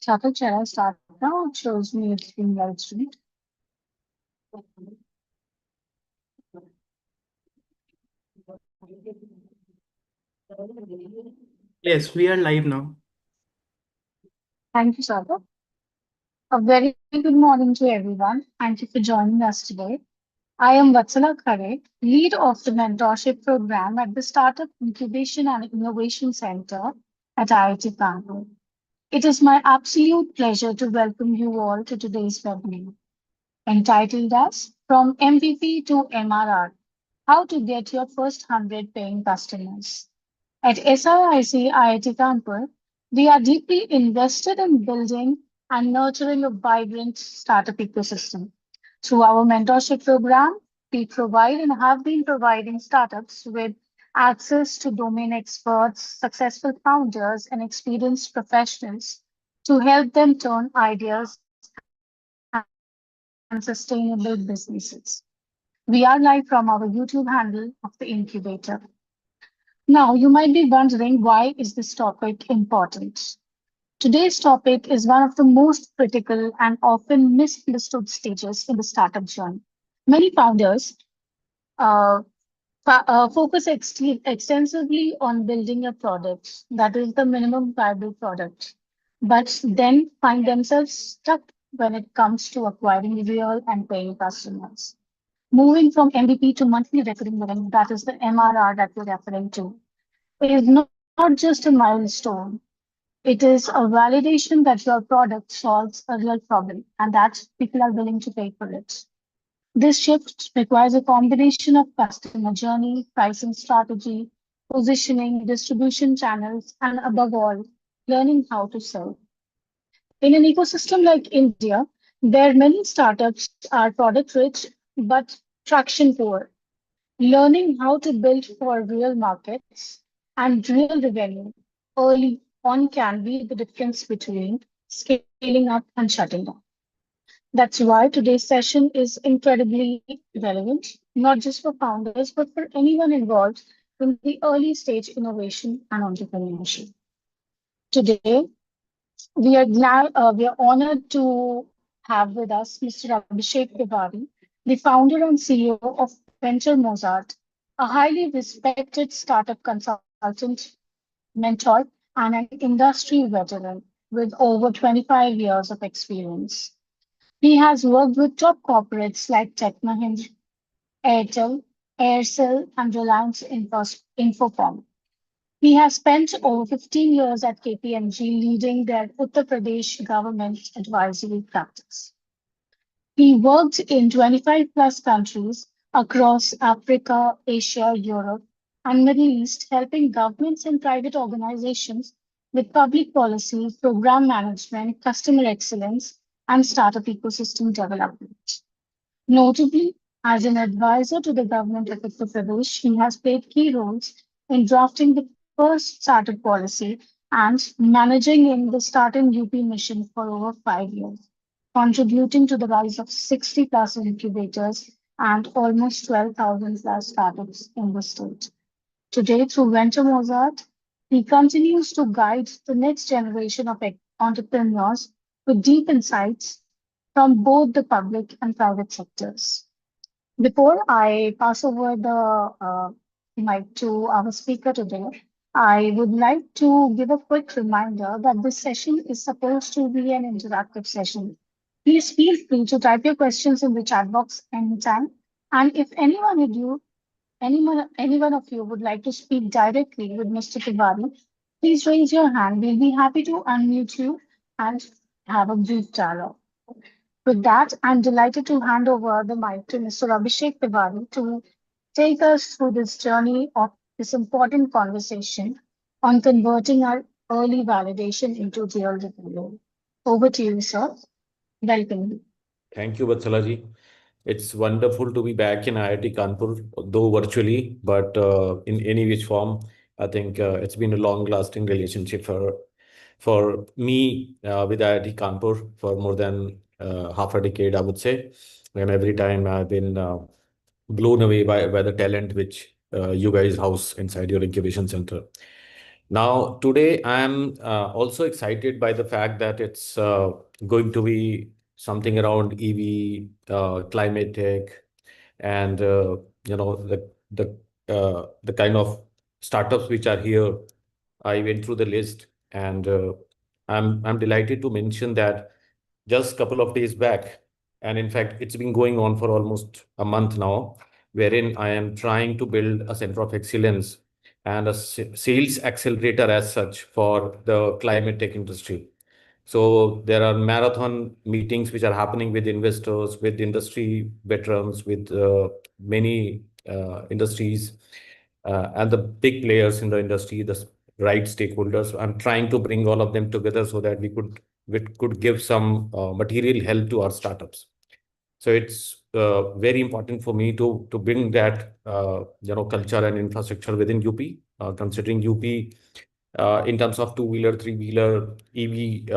Shall I start now? It shows me it's been live streamed. Yes, we are live now. Thank you, Sagar. A very good morning to everyone. Thank you for joining us today. I am Vatsala Khare, lead of the mentorship program at the Startup Incubation and Innovation Center at IIT Kanpur. It is my absolute pleasure to welcome you all to today's webinar, entitled as From MVP to MRR, How to Get Your First 100 Paying Customers. At SRIC IIT Kanpur, we are deeply invested in building and nurturing a vibrant startup ecosystem. Through our mentorship program, we provide and have been providing startups with access to domain experts, successful founders, and experienced professionals to help them turn ideas and sustainable businesses. We are live from our YouTube handle of the incubator. Now, you might be wondering, why is this topic important? Today's topic is one of the most critical and often misunderstood stages in the startup journey. Many founders uh, focus extensively on building a product that is the minimum viable product, but then find themselves stuck when it comes to acquiring real and paying customers. Moving from MVP to monthly recurring revenue, that is the MRR that we're referring to, is not just a milestone. It is a validation that your product solves a real problem and that people are willing to pay for it. This shift requires a combination of customer journey, pricing strategy, positioning, distribution channels, and above all, learning how to sell. In an ecosystem like India, where many startups are product rich but traction poor, learning how to build for real markets and real revenue early on can be the difference between scaling up and shutting down. That's why today's session is incredibly relevant, not just for founders, but for anyone involved in the early stage innovation and entrepreneurship. Today, we are honored to have with us Mr. Abhishek Tiwari, the founder and CEO of Venture Mozart, a highly respected startup consultant, mentor, and an industry veteran with over 25 years of experience. He has worked with top corporates like Technohinge, Airtel, Aircel, and Reliance Infocom. He has spent over 15 years at KPMG leading their Uttar Pradesh government advisory practice. He worked in 25 plus countries across Africa, Asia, Europe, and Middle East, helping governments and private organizations with public policy, program management, customer excellence, and startup ecosystem development. Notably, as an advisor to the government of Uttar Pradesh, he has played key roles in drafting the first startup policy and managing in the Startup UP mission for over 5 years, contributing to the rise of 60 plus incubators and almost 12,000 plus startups in the state. Today, through Venture Mozart, he continues to guide the next generation of entrepreneurs with deep insights from both the public and private sectors. Before I pass over the mic to our speaker today, I would like to give a quick reminder that this session is supposed to be an interactive session. Please feel free to type your questions in the chat box anytime. And if any one of you would like to speak directly with Mr. Tiwari, please raise your hand. We'll be happy to unmute you and have a brief dialogue. With that, I'm delighted to hand over the mic to Mr. Abhishek Tiwari to take us through this journey of this important conversation on converting our early validation into real revenue. Over to you, sir. Welcome. Thank you, Vatsalaji. It's wonderful to be back in IIT Kanpur, though virtually, but in any which form. I think it's been a long-lasting relationship for me with IIT Kanpur for more than half a decade, I would say. And every time I've been blown away by the talent which you guys house inside your incubation center. Now, today I'm also excited by the fact that it's going to be something around EV, climate tech, and the kind of startups which are here. I went through the list, and I'm delighted to mention that just a couple of days back, and in fact, it's been going on for almost a month now, wherein I am trying to build a center of excellence and a sales accelerator as such for the climate tech industry. So there are marathon meetings which are happening with investors, with industry veterans, with many industries, and the big players in the industry, the right stakeholders. I'm trying to bring all of them together so that we could give some material help to our startups. So it's very important for me to bring that culture and infrastructure within UP, considering UP in terms of two-wheeler, three-wheeler, EV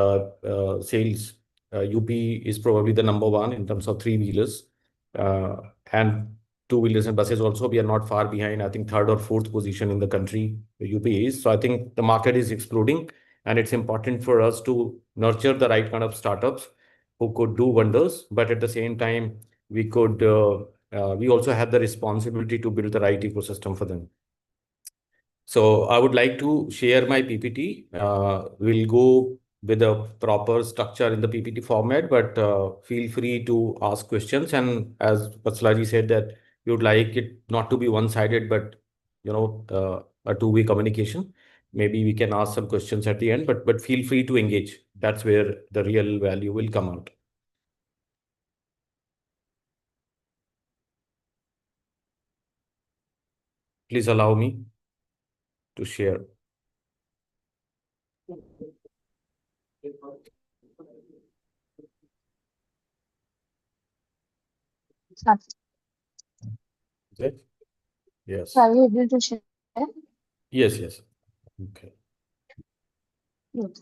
sales. UP is probably the number one in terms of three-wheelers, uh, and two-wheelers and buses also. We are not far behind. I think third or fourth position in the country, UP is. So I think the market is exploding, and it's important for us to nurture the right kind of startups who could do wonders. But at the same time, we also have the responsibility to build the right ecosystem for them. So I would like to share my PPT. We'll go with a proper structure in the PPT format, but feel free to ask questions. And as Patslaji said, that we would like it not to be one-sided, but a two-way communication. Maybe we can ask some questions at the end, but feel free to engage. That's where the real value will come out. Please allow me to share. Is it? Yes. Are you able to share? Yes, yes. Okay. Yes.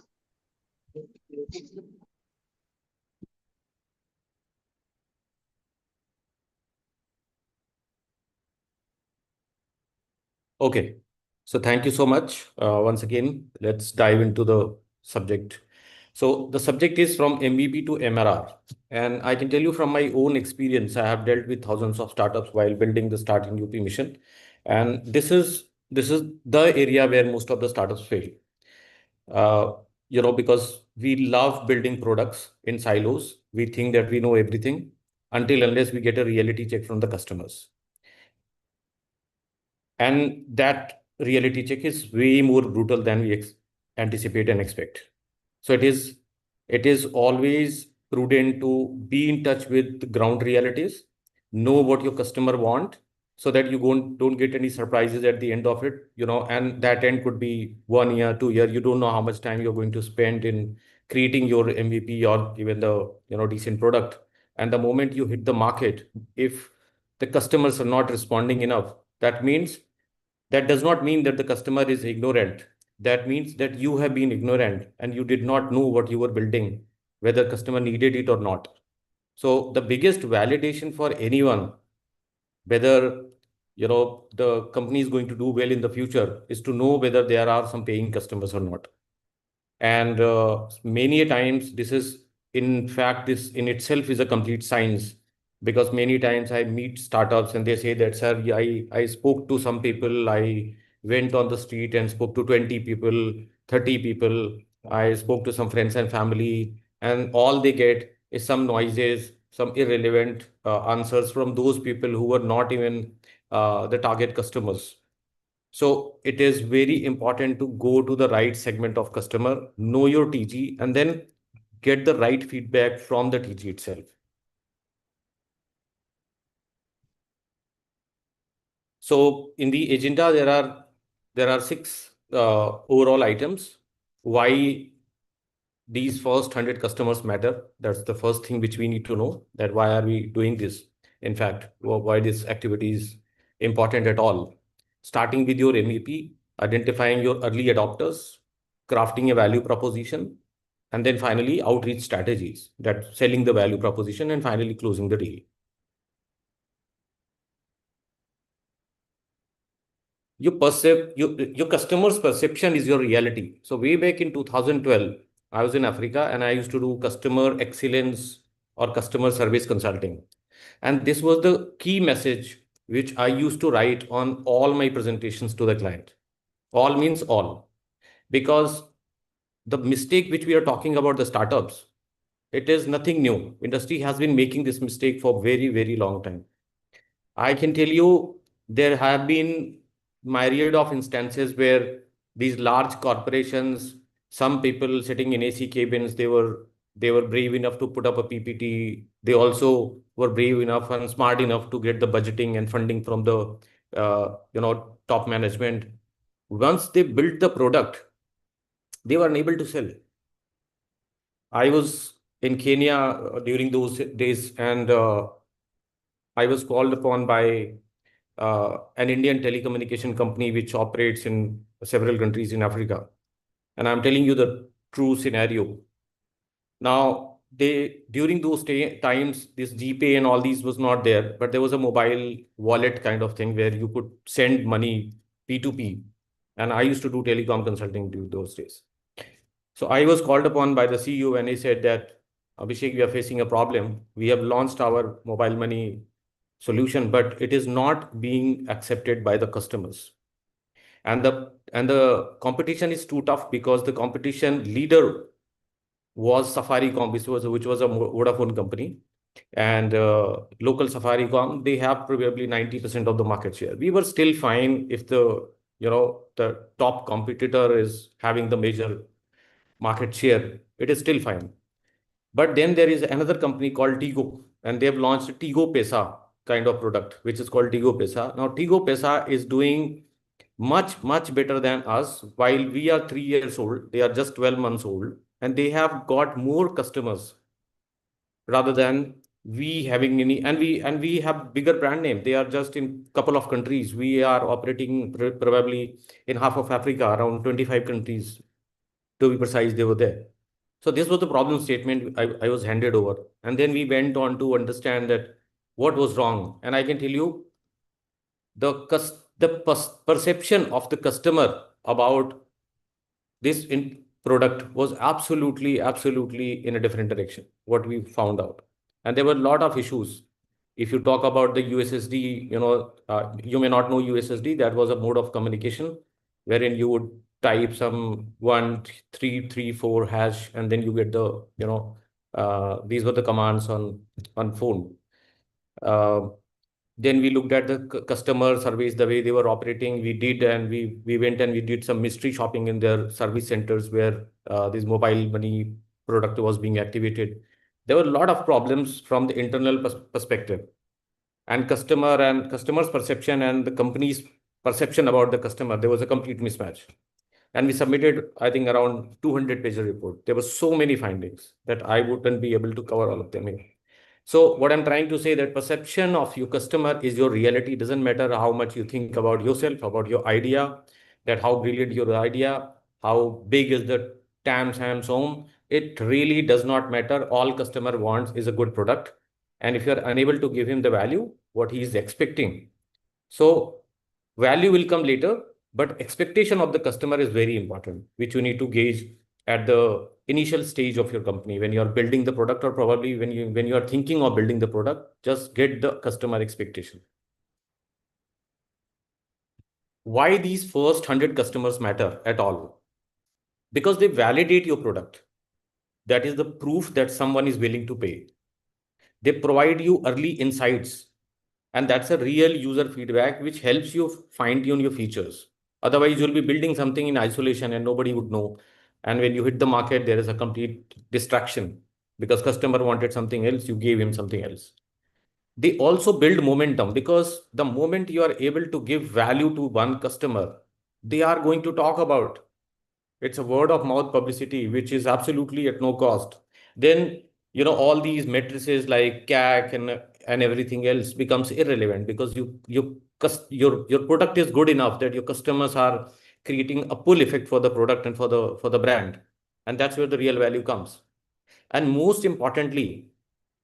Okay. So thank you so much. Once again, let's dive into the subject. So the subject is from MVP to MRR. And I can tell you from my own experience, I have dealt with thousands of startups while building the Starting UP mission. And this is the area where most of the startups fail. Uh, because we love building products in silos. We think that we know everything until unless we get a reality check from the customers. And that reality check is way more brutal than we anticipate and expect. So it is always prudent to be in touch with the ground realities, know what your customer want, so that you don't get any surprises at the end of it. And that end could be 1 year, 2 year. You don't know how much time you're going to spend in creating your MVP or even the decent product. And the moment you hit the market, if the customers are not responding enough, that does not mean that the customer is ignorant. That means that you have been ignorant and you did not know what you were building, whether customer needed it or not. So the biggest validation for anyone, whether the company is going to do well in the future, is to know whether there are some paying customers or not. And many a times, in fact, this in itself is a complete science, because many times I meet startups and they say that, sir, I spoke to some people, I went on the street and spoke to 20 people, 30 people, I spoke to some friends and family, and all they get is some noises, some irrelevant answers from those people who were not even the target customers. So it is very important to go to the right segment of customer, know your TG, and then get the right feedback from the TG itself. So in the agenda, there are six overall items. Why these first 100 customers matter? That's the first thing which we need to know, that why are we doing this? In fact, why this activity is important at all. Starting with your MVP, identifying your early adopters, crafting a value proposition, and then finally outreach strategies, that selling the value proposition, and finally closing the deal. your customer's perception is your reality. So way back in 2012, I was in Africa and I used to do customer excellence or customer service consulting. And this was the key message which I used to write on all my presentations to the client. All means all. Because the mistake which we are talking about, the startups, it is nothing new. Industry has been making this mistake for very, very long time. I can tell you there have been myriad of instances where these large corporations, some people sitting in AC cabins, they were brave enough to put up a PPT. They also were brave enough and smart enough to get the budgeting and funding from the top management. Once they built the product, they were unable to sell. I was in Kenya during those days, and I was called upon by an Indian telecommunication company which operates in several countries in Africa. And I'm telling you the true scenario. Now, they during those times, this GPay and all these was not there, but there was a mobile wallet kind of thing where you could send money P2P. And I used to do telecom consulting during those days. So I was called upon by the CEO and he said that, Abhishek, we are facing a problem. We have launched our mobile money solution, but it is not being accepted by the customers. And the competition is too tough because the competition leader was Safaricom, which was a Vodafone company, and local Safaricom, they have probably 90% of the market share. We were still fine if the top competitor is having the major market share, it is still fine. But then there is another company called Tigo, and they have launched Tigo Pesa kind of product, which is called Tigo Pesa. Now, Tigo Pesa is doing much, much better than us. While we are 3 years old, they are just 12 months old, and they have got more customers rather than we having any. And we have bigger brand name. They are just in couple of countries. We are operating probably in half of Africa, around 25 countries to be precise. They were there. So this was the problem statement I was handed over. And then we went on to understand that what was wrong. And I can tell you the perception of the customer about this product was absolutely in a different direction, what we found out. And there were a lot of issues. If you talk about the USSD, you may not know USSD, that was a mode of communication wherein you would type some 1334 hash and then you get these were the commands on phone. Uh, then we looked at the customer service, the way they were operating. We did, and we went and we did some mystery shopping in their service centers where this mobile money product was being activated. There were a lot of problems from the internal perspective, and customer's perception and the company's perception about the customer. There was a complete mismatch, and we submitted, I think, around 200-page report. There were so many findings that I wouldn't be able to cover all of them here. So what I'm trying to say that perception of your customer is your reality. It doesn't matter how much you think about yourself, about your idea, that how brilliant your idea, how big is the TAM, SAM, SOM. It really does not matter. All customer wants is a good product. And if you're unable to give him the value, what he is expecting. So value will come later, but expectation of the customer is very important, which you need to gauge at the initial stage of your company when you are building the product, or probably when you are thinking of building the product. Just get the customer expectation. Why these first 100 customers matter at all? Because they validate your product. That is the proof that someone is willing to pay. They provide you early insights, and that's a real user feedback which helps you fine tune your features. Otherwise, you'll be building something in isolation and nobody would know. And when you hit the market, there is a complete distraction because customer wanted something else, you gave him something else. They also build momentum because the moment you are able to give value to one customer, they are going to talk about. It's a word of mouth publicity, which is absolutely at no cost. Then, all these matrices like CAC and everything else becomes irrelevant because your product is good enough that your customers are creating a pull effect for the product and for the brand. And that's where the real value comes. And most importantly,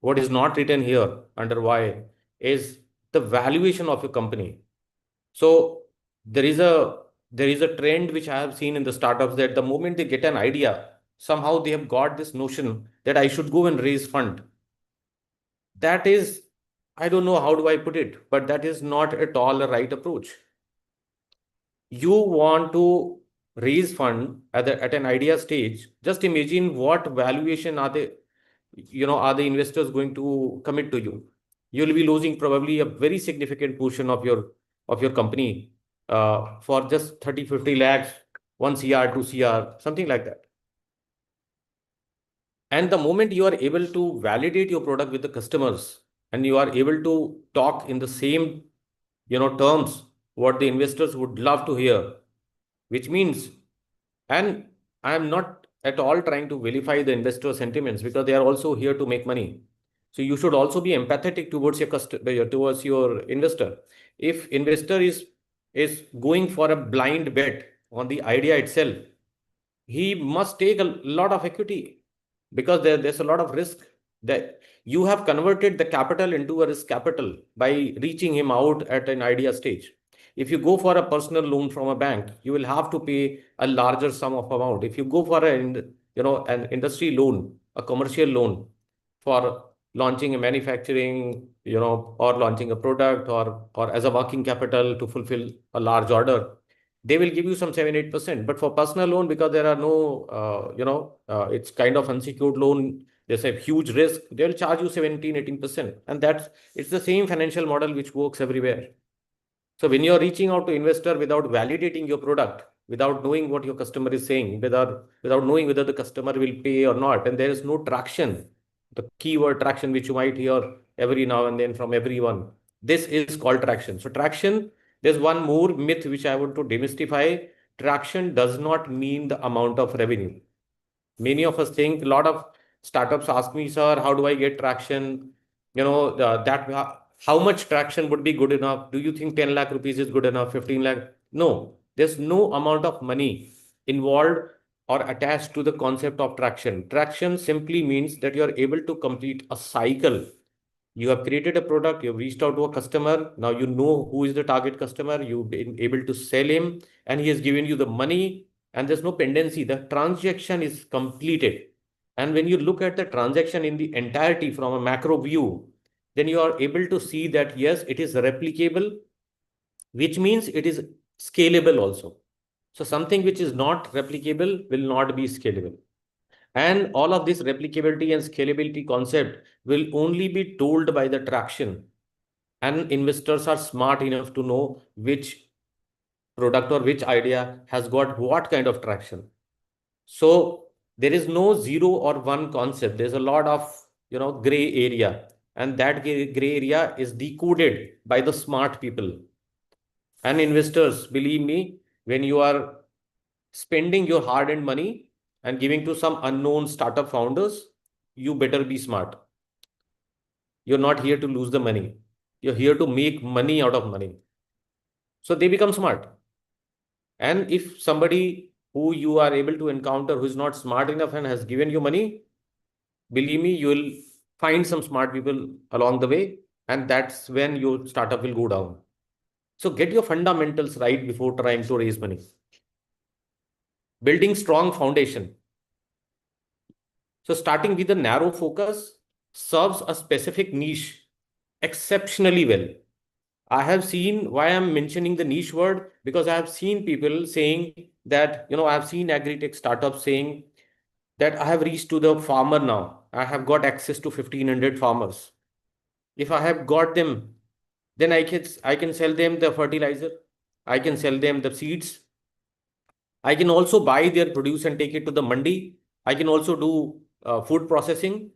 what is not written here under why is the valuation of your company. So there is a trend which I have seen in the startups that the moment they get an idea, somehow they have got this notion that I should go and raise fund. That is, I don't know how do I put it, but that is not at all a right approach. You want to raise fund at an idea stage. Just imagine what valuation are they, are the investors going to commit to you? You'll be losing probably a very significant portion of your company for just 30, 50 lakhs, 1 CR, 2 CR, something like that. And the moment you are able to validate your product with the customers and you are able to talk in the same, terms, what the investors would love to hear, which means, and I am not at all trying to vilify the investor sentiments because they are also here to make money. So you should also be empathetic towards your customer, towards your investor. If investor is going for a blind bet on the idea itself, he must take a lot of equity because there's a lot of risk that you have converted the capital into a risk capital by reaching him out at an idea stage. If you go for a personal loan from a bank, you will have to pay a larger sum of amount. If you go for an industry loan, a commercial loan for launching a manufacturing, or launching a product or as a working capital to fulfill a large order, they will give you some 7-8%. But for personal loan, because there are no, it's kind of unsecured loan, there's a huge risk, they'll charge you 17-18%. And it's the same financial model which works everywhere. So when you're reaching out to investor without validating your product, without knowing what your customer is saying, without knowing whether the customer will pay or not, and there is no traction, the keyword traction, which you might hear every now and then from everyone, this is called traction. So traction, there's one more myth which I want to demystify. Traction does not mean the amount of revenue. Many of us think, a lot of startups ask me, sir, how do I get traction? How much traction would be good enough? Do you think 10 lakh rupees is good enough? 15 lakh? No, there's no amount of money involved or attached to the concept of traction. Traction simply means that you're able to complete a cycle. You have created a product, you've reached out to a customer. Now you know who is the target customer. You've been able to sell him and he has given you the money and there's no pendency. The transaction is completed. And when you look at the transaction in the entirety from a macro view, then you are able to see that yes, it is replicable, which means it is scalable also. So something which is not replicable will not be scalable. And all of this replicability and scalability concept will only be told by the traction. And investors are smart enough to know which product or which idea has got what kind of traction. So there is no zero or one concept. There's a lot of gray area. And that gray area is decoded by the smart people. And investors, believe me, when you are spending your hard-earned money and giving to some unknown startup founders, you better be smart. You're not here to lose the money. You're here to make money out of money. So they become smart. And if somebody who you are able to encounter who is not smart enough and has given you money, believe me, you will find some smart people along the way. And that's when your startup will go down. So get your fundamentals right before trying to raise money. Building strong foundation. So starting with a narrow focus serves a specific niche exceptionally well. I have seen why I'm mentioning the niche word because I have seen people saying that, I have seen agri-tech startups saying that I have reached to the farmer now. I have got access to 1,500 farmers. If I have got them, then I can sell them the fertilizer. I can sell them the seeds. I can also buy their produce and take it to the mandi. I can also do food processing,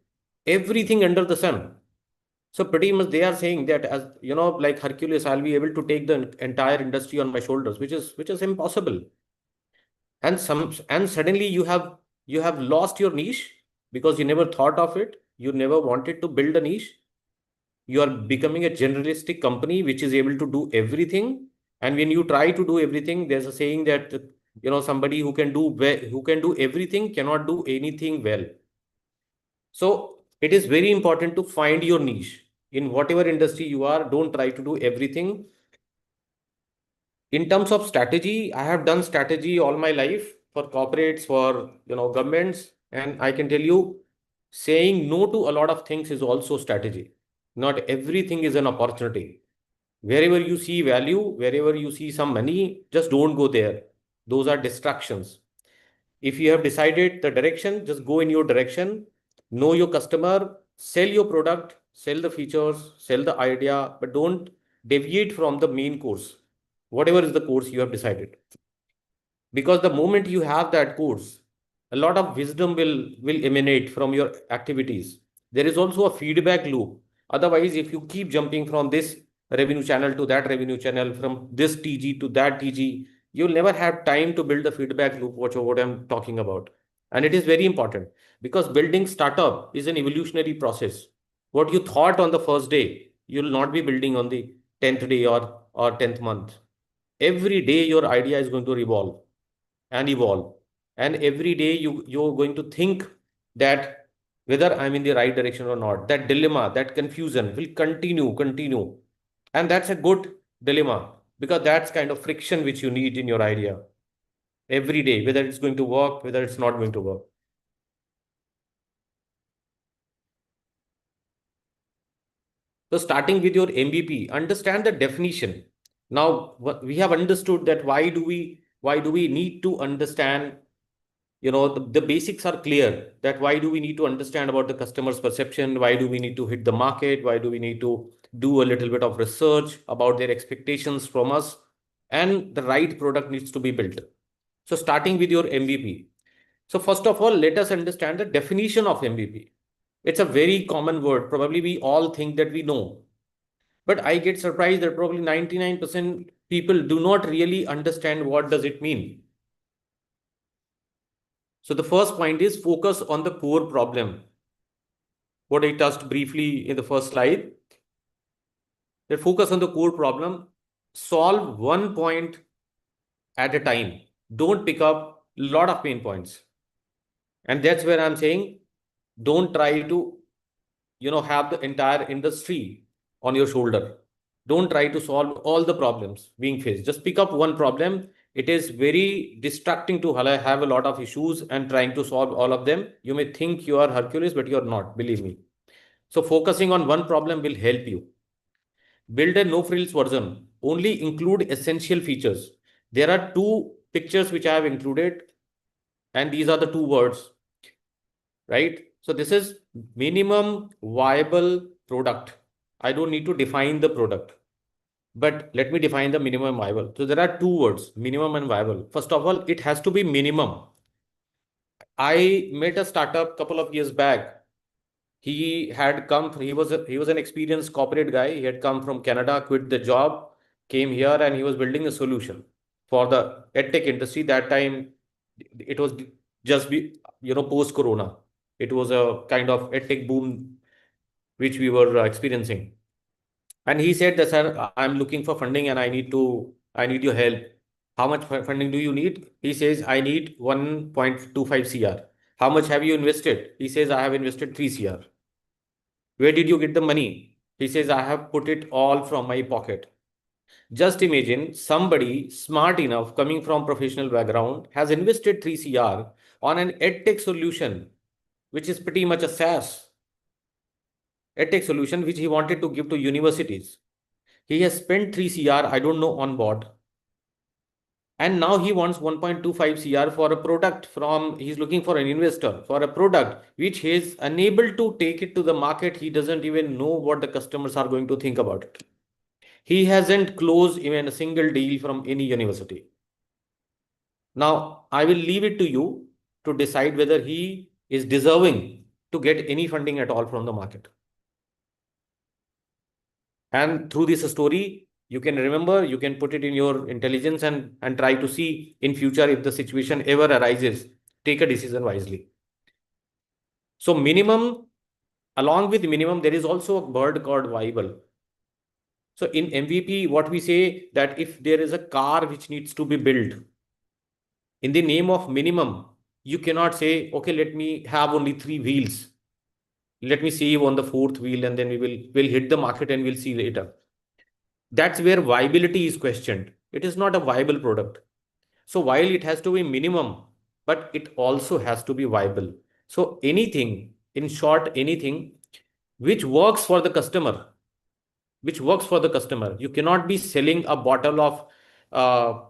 everything under the sun. So pretty much they are saying that as like Hercules, I'll be able to take the entire industry on my shoulders, which is impossible. And suddenly you have lost your niche because you never thought of it. You never wanted to build a niche. You are becoming a generalistic company which is able to do everything. And when you try to do everything, there's a saying that somebody who can do everything cannot do anything well. So it is very important to find your niche in whatever industry you are. Don't try to do everything. In terms of strategy, I have done strategy all my life for corporates, for governments, and I can tell you, saying no to a lot of things is also strategy. Not everything is an opportunity. Wherever you see value, wherever you see some money, just don't go there. Those are distractions. If you have decided the direction, just go in your direction, know your customer, sell your product, sell the features, sell the idea, but don't deviate from the main course, whatever is the course you have decided. Because the moment you have that course, a lot of wisdom will emanate from your activities. There is also a feedback loop. Otherwise, if you keep jumping from this revenue channel to that revenue channel, from this TG to that TG, you'll never have time to build the feedback loop, what I'm talking about. And it is very important because building startup is an evolutionary process. What you thought on the first day, you'll not be building on the 10th day or 10th month. Every day your idea is going to revolve and evolve. And every day you're going to think that whether I'm in the right direction or not. That dilemma, that confusion will continue. And that's a good dilemma because that's kind of friction which you need in your idea every day, whether it's going to work, whether it's not going to work. So starting with your MVP, understand the definition. Now we have understood that why do we need to understand, the basics are clear, that why do we need to understand about the customer's perception, why do we need to hit the market, why do we need to do a little bit of research about their expectations from us, and the right product needs to be built. So starting with your MVP. So first of all, let us understand the definition of MVP. It's a very common word. Probably we all think that we know. But I get surprised that probably 99% people do not really understand what does it mean. So the first point is focus on the core problem. What I touched briefly in the first slide. That focus on the core problem, solve one point at a time. Don't pick up a lot of pain points. And that's where I'm saying, don't try to, have the entire industry on your shoulder. Don't try to solve all the problems being faced. Just pick up one problem. It is very distracting to have a lot of issues and trying to solve all of them. You may think you are Hercules, but you are not, believe me. So focusing on one problem will help you. Build a no frills version. Only include essential features. There are two pictures which I have included, and these are the two words, right? So this is minimum viable product. I don't need to define the product, but let me define the minimum viable. So there are two words, minimum and viable. First of all, it has to be minimum. I met a startup couple of years back. He was an experienced corporate guy. He had come from Canada, quit the job, came here, and he was building a solution for the edtech industry. That time, it was just post Corona. It was a kind of edtech boom which we were experiencing. And he said that, sir, I'm looking for funding and I need your help. How much funding do you need? He says, I need 1.25 CR. How much have you invested? He says, I have invested 3 CR. Where did you get the money? He says, I have put it all from my pocket. Just imagine somebody smart enough coming from professional background has invested 3 CR on an edtech solution, which is pretty much a SaaS edtech solution, which he wanted to give to universities. He has spent 3 CR, I don't know, on board. And now he wants 1.25 CR for a product he's looking for an investor for a product which he is unable to take it to the market. He doesn't even know what the customers are going to think about it. He hasn't closed even a single deal from any university. Now, I will leave it to you to decide whether he is deserving to get any funding at all from the market. And through this story, you can remember, you can put it in your intelligence and try to see in future if the situation ever arises, take a decision wisely. So minimum, along with minimum, there is also a word called viable. So in MVP, what we say that if there is a car which needs to be built, in the name of minimum, you cannot say, okay, let me have only 3 wheels. Let me save on the 4th wheel and then we'll hit the market and we'll see later. That's where viability is questioned. it is not a viable product. So while it has to be minimum, but it also has to be viable. So anything, in short, anything which works for the customer, which works for the customer. You cannot be selling a bottle of uh,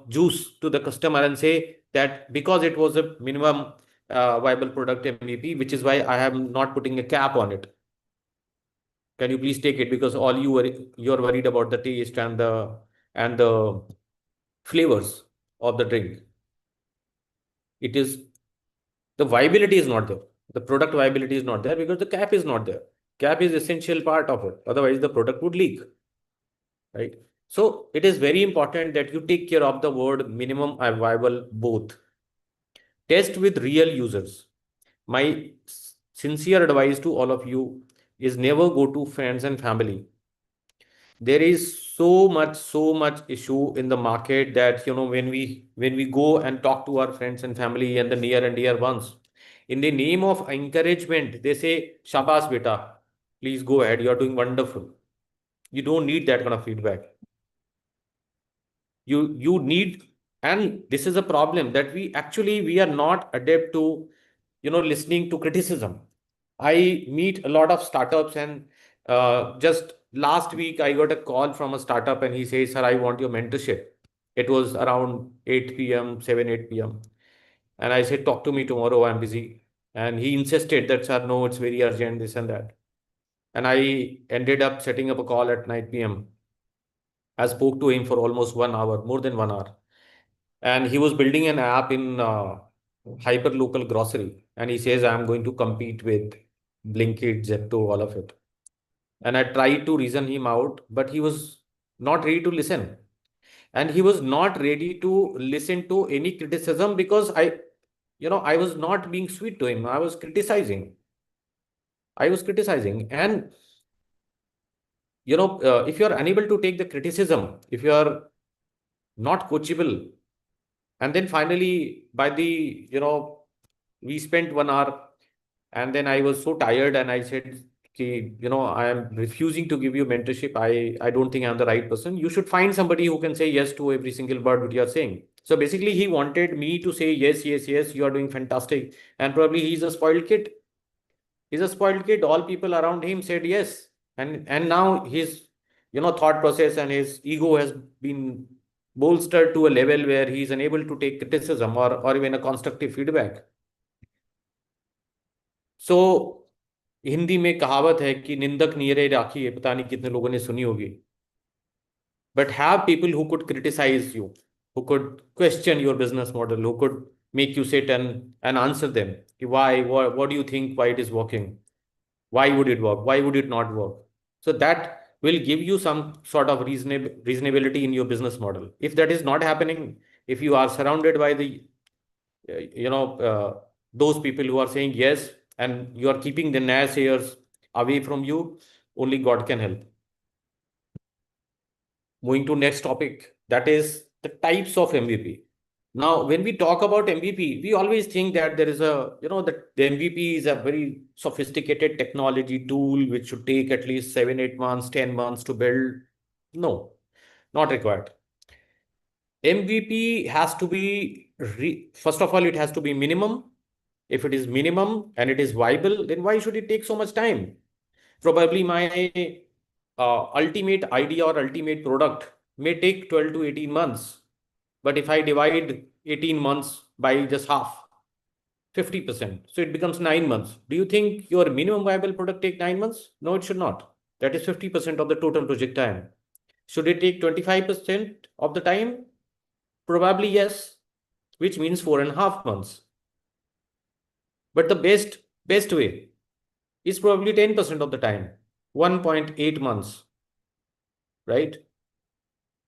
juice to the customer and say that because it was a minimum viable product MVP, which is why I am not putting a cap on it. Can you please take it because all you're worried about the taste and the flavors of the drink. It is the viability is not there. The product viability is not there because the cap is not there. Cap is essential part of it. Otherwise, the product would leak, right? So it is very important that you take care of the word minimum viable both. Test with real users. My sincere advice to all of you is never go to friends and family. There is so much issue in the market that when we go and talk to our friends and family and the near and dear ones, in the name of encouragement, they say, "Shabas beta, please go ahead. You are doing wonderful." You don't need that kind of feedback. You need, and this is a problem that we are not adept to listening to criticism. I meet a lot of startups, and just last week I got a call from a startup and he says, "Sir, I want your mentorship." It was around 8 p.m., 7 8 p.m., and I said, "Talk to me tomorrow, I'm busy." And he insisted that, "Sir, no, it's very urgent, this and that." And I ended up setting up a call at 9 p.m. I spoke to him for almost 1 hour, more than 1 hour. And he was building an app in hyper local grocery. And he says, "I'm going to compete with Blinkit, Zepto, all of it." And I tried to reason him out, but he was not ready to listen. And he was not ready to listen to any criticism because I was not being sweet to him. I was criticizing. I was criticizing. And, if you are unable to take the criticism, if you are not coachable, and then finally, by we spent 1 hour, and then I was so tired, and I said, "Okay, I am refusing to give you mentorship. I don't think I'm the right person. You should find somebody who can say yes to every single word that you are saying." So basically, he wanted me to say yes, yes, yes. You are doing fantastic, and probably he's a spoiled kid. He's a spoiled kid. All people around him said yes, and now his thought process and his ego has been bolstered to a level where he is unable to take criticism or even a constructive feedback. So Hindi में कहावत है कि निंदक नीरे राखी है, पता नहीं कितने लोगों ने सुनी होगी. But have people who could criticize you, who could question your business model, who could make you sit and answer them. Why? What do you think? Why it is working? Why would it work? Why would it not work? So that will give you some sort of reasonability in your business model. If that is not happening, if you are surrounded by the those people who are saying yes, and you are keeping the naysayers away from you, only God can help. Moving to next topic, that is the types of MVP. Now, when we talk about MVP, we always think that there is that the MVP is a very sophisticated technology tool which should take at least 7, 8 months, 10 months to build. No, not required. MVP has to be, first of all, it has to be minimum. If it is minimum and it is viable, then why should it take so much time? Probably my ultimate idea or ultimate product may take 12 to 18 months. But if I divide 18 months by just half, 50%, so it becomes 9 months. Do you think your minimum viable product take 9 months? No, it should not. That is 50% of the total project time. Should it take 25% of the time? Probably yes, which means 4.5 months. But the best way is probably 10% of the time, 1.8 months, right?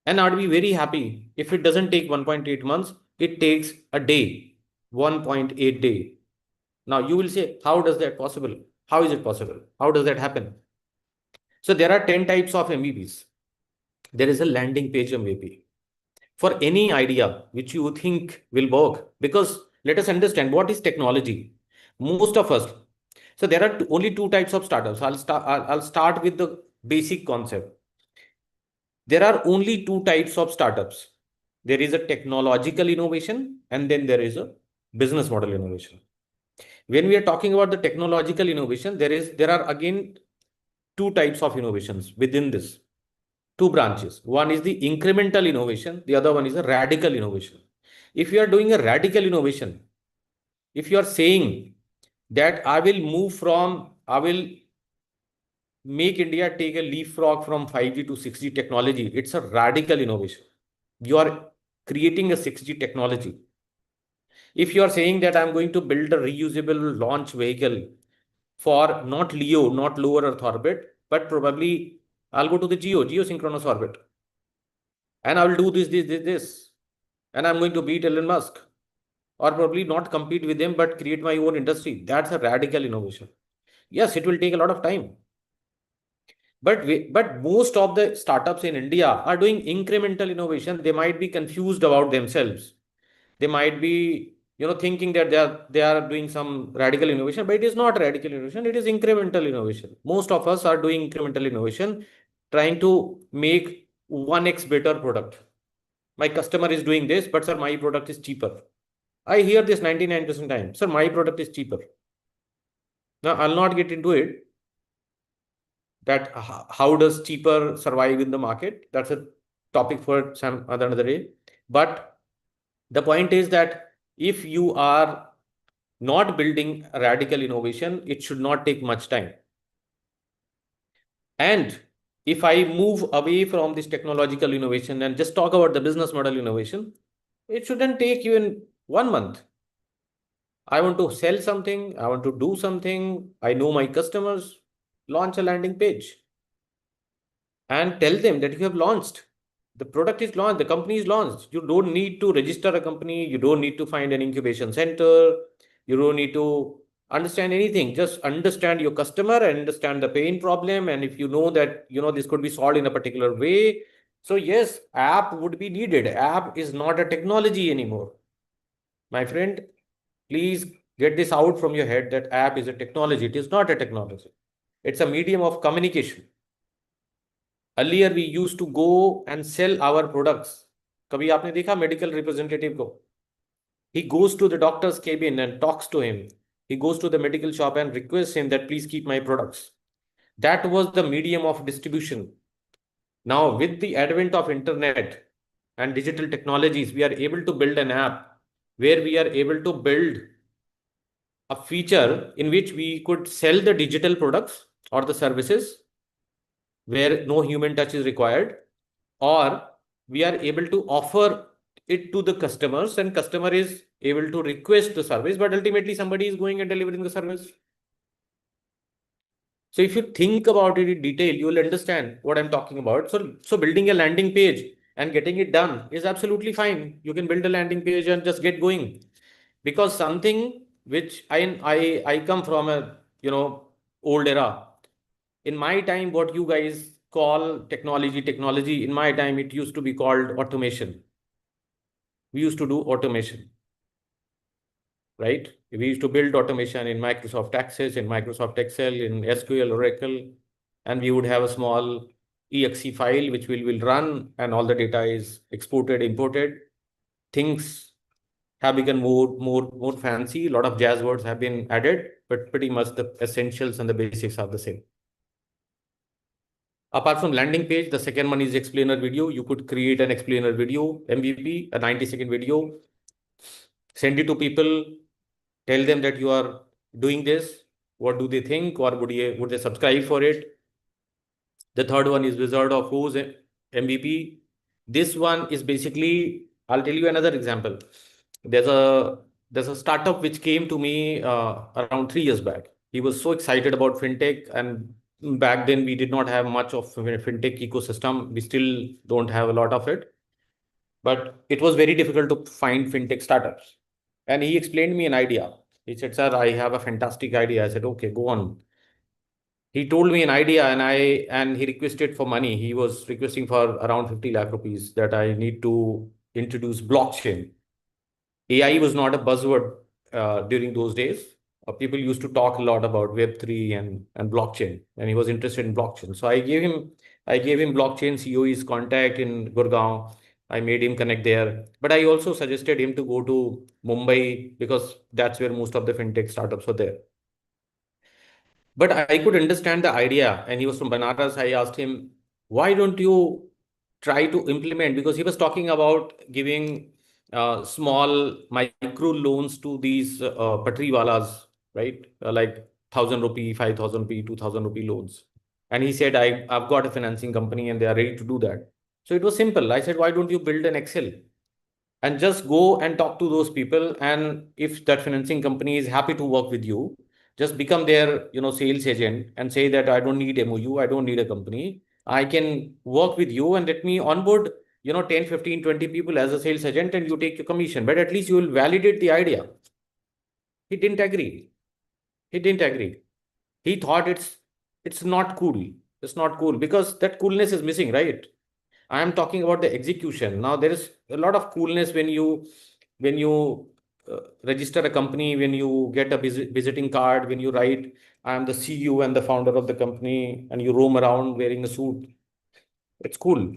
And I'd be very happy if it doesn't take 1.8 months, it takes a day, 1.8 day. Now you will say, how does that possible? How is it possible? How does that happen? So there are 10 types of MVPs. There is a landing page MVP for any idea which you think will work. Because let us understand what is technology. Most of us. So there are only two types of startups. I'll start with the basic concept. there are only two types of startups. There is a technological innovation, and then there is a business model innovation. When we are talking about the technological innovation, there are again two types of innovations within this, two branches. One is the incremental innovation, the other one is a radical innovation. If you are doing a radical innovation, if you are saying that I will make India take a leapfrog from 5G to 6G technology, it's a radical innovation. You are creating a 6G technology. If you are saying that I'm going to build a reusable launch vehicle for not LEO, not lower Earth orbit, but probably I'll go to the geosynchronous orbit, and I will do this, and I'm going to beat Elon Musk, or probably not compete with them, but create my own industry. That's a radical innovation. Yes, it will take a lot of time. But most of the startups in India are doing incremental innovation. They might be confused about themselves. They might be, thinking that they are doing some radical innovation, but it is not radical innovation. It is incremental innovation. Most of us are doing incremental innovation, trying to make 1x better product. My customer is doing this, but sir, my product is cheaper. I hear this 99% time. Sir, my product is cheaper. Now, I'll not get into it that how does cheaper survive in the market. That's a topic for some other another day. But the point is that if you are not building a radical innovation, it should not take much time. And if I move away from this technological innovation and just talk about the business model innovation, it shouldn't take even 1 month. I want to sell something, I want to do something, I know my customers, launch a landing page and tell them that you have launched. The product is launched, the company is launched. You don't need to register a company, you don't need to find an incubation center, you don't need to understand anything. Just understand your customer and understand the pain problem. And if you know that this could be solved in a particular way. So yes, app would be needed. App is not a technology anymore. My friend, please get this out from your head that app is a technology. It is not a technology. It's a medium of communication. Earlier we used to go and sell our products. कभी आपने देखा medical representative को? He goes to the doctor's cabin and talks to him. He goes to the medical shop and requests him that please keep my products. That was the medium of distribution. Now with the advent of internet and digital technologies, we are able to build an app where we are able to build a feature in which we could sell the digital products or the services where no human touch is required, or we are able to offer it to the customers and customer is able to request the service, but ultimately somebody is going and delivering the service. So if you think about it in detail, you will understand what I'm talking about. So building a landing page and getting it done is absolutely fine. You can build a landing page and just get going. Because something which I come from a old era. In my time, what you guys call technology, in my time, it used to be called automation. We used to do automation, right? We used to build automation in Microsoft Access, in Microsoft Excel, in SQL, Oracle, and we would have a small exe file which will run, and all the data is exported, imported. Things have become more fancy. A lot of jazz words have been added, but pretty much the essentials and the basics are the same. Apart from landing page, the second one is explainer video. You could create an explainer video, MVP, a 90-second video, send it to people, tell them that you are doing this. What do they think, or would they subscribe for it? The third one is Wizard of Oz MVP. This one is basically, I'll tell you another example. There's a startup which came to me around 3 years back. He was so excited about fintech, and back then we did not have much of fintech ecosystem. We still don't have a lot of it, but it was very difficult to find fintech startups. And he explained me an idea. He said, "Sir, I have a fantastic idea." I said, "Okay, go on." He told me an idea, and he requested for money. He was requesting for around 50 lakh rupees that I need to introduce blockchain. AI was not a buzzword during those days. People used to talk a lot about Web3 and blockchain, and he was interested in blockchain. So I gave him I gave him blockchain COE's contact in Gurgaon. I made him connect there. But I also suggested him to go to Mumbai because that's where most of the fintech startups are there. But I could understand the idea, and he was from Banaras. I asked him, why don't you try to implement? Because he was talking about giving small micro loans to these patri walas, right? Like 1,000 rupee, 5,000 rupee, 2,000 rupee loans. And he said, I've got a financing company and they are ready to do that. So it was simple. I said, why don't you build an Excel and just go and talk to those people? And if that financing company is happy to work with you, just become their sales agent and say that I don't need MOU, I don't need a company, I can work with you and let me onboard 10, 15, 20 people as a sales agent, and you take your commission, but at least you will validate the idea. He didn't agree. He thought it's not cool. It's not cool because that coolness is missing, right? I am talking about the execution. Now there is a lot of coolness when you register a company, when you get a visiting card, when you write, I am the CEO and the founder of the company, and you roam around wearing a suit. It's cool.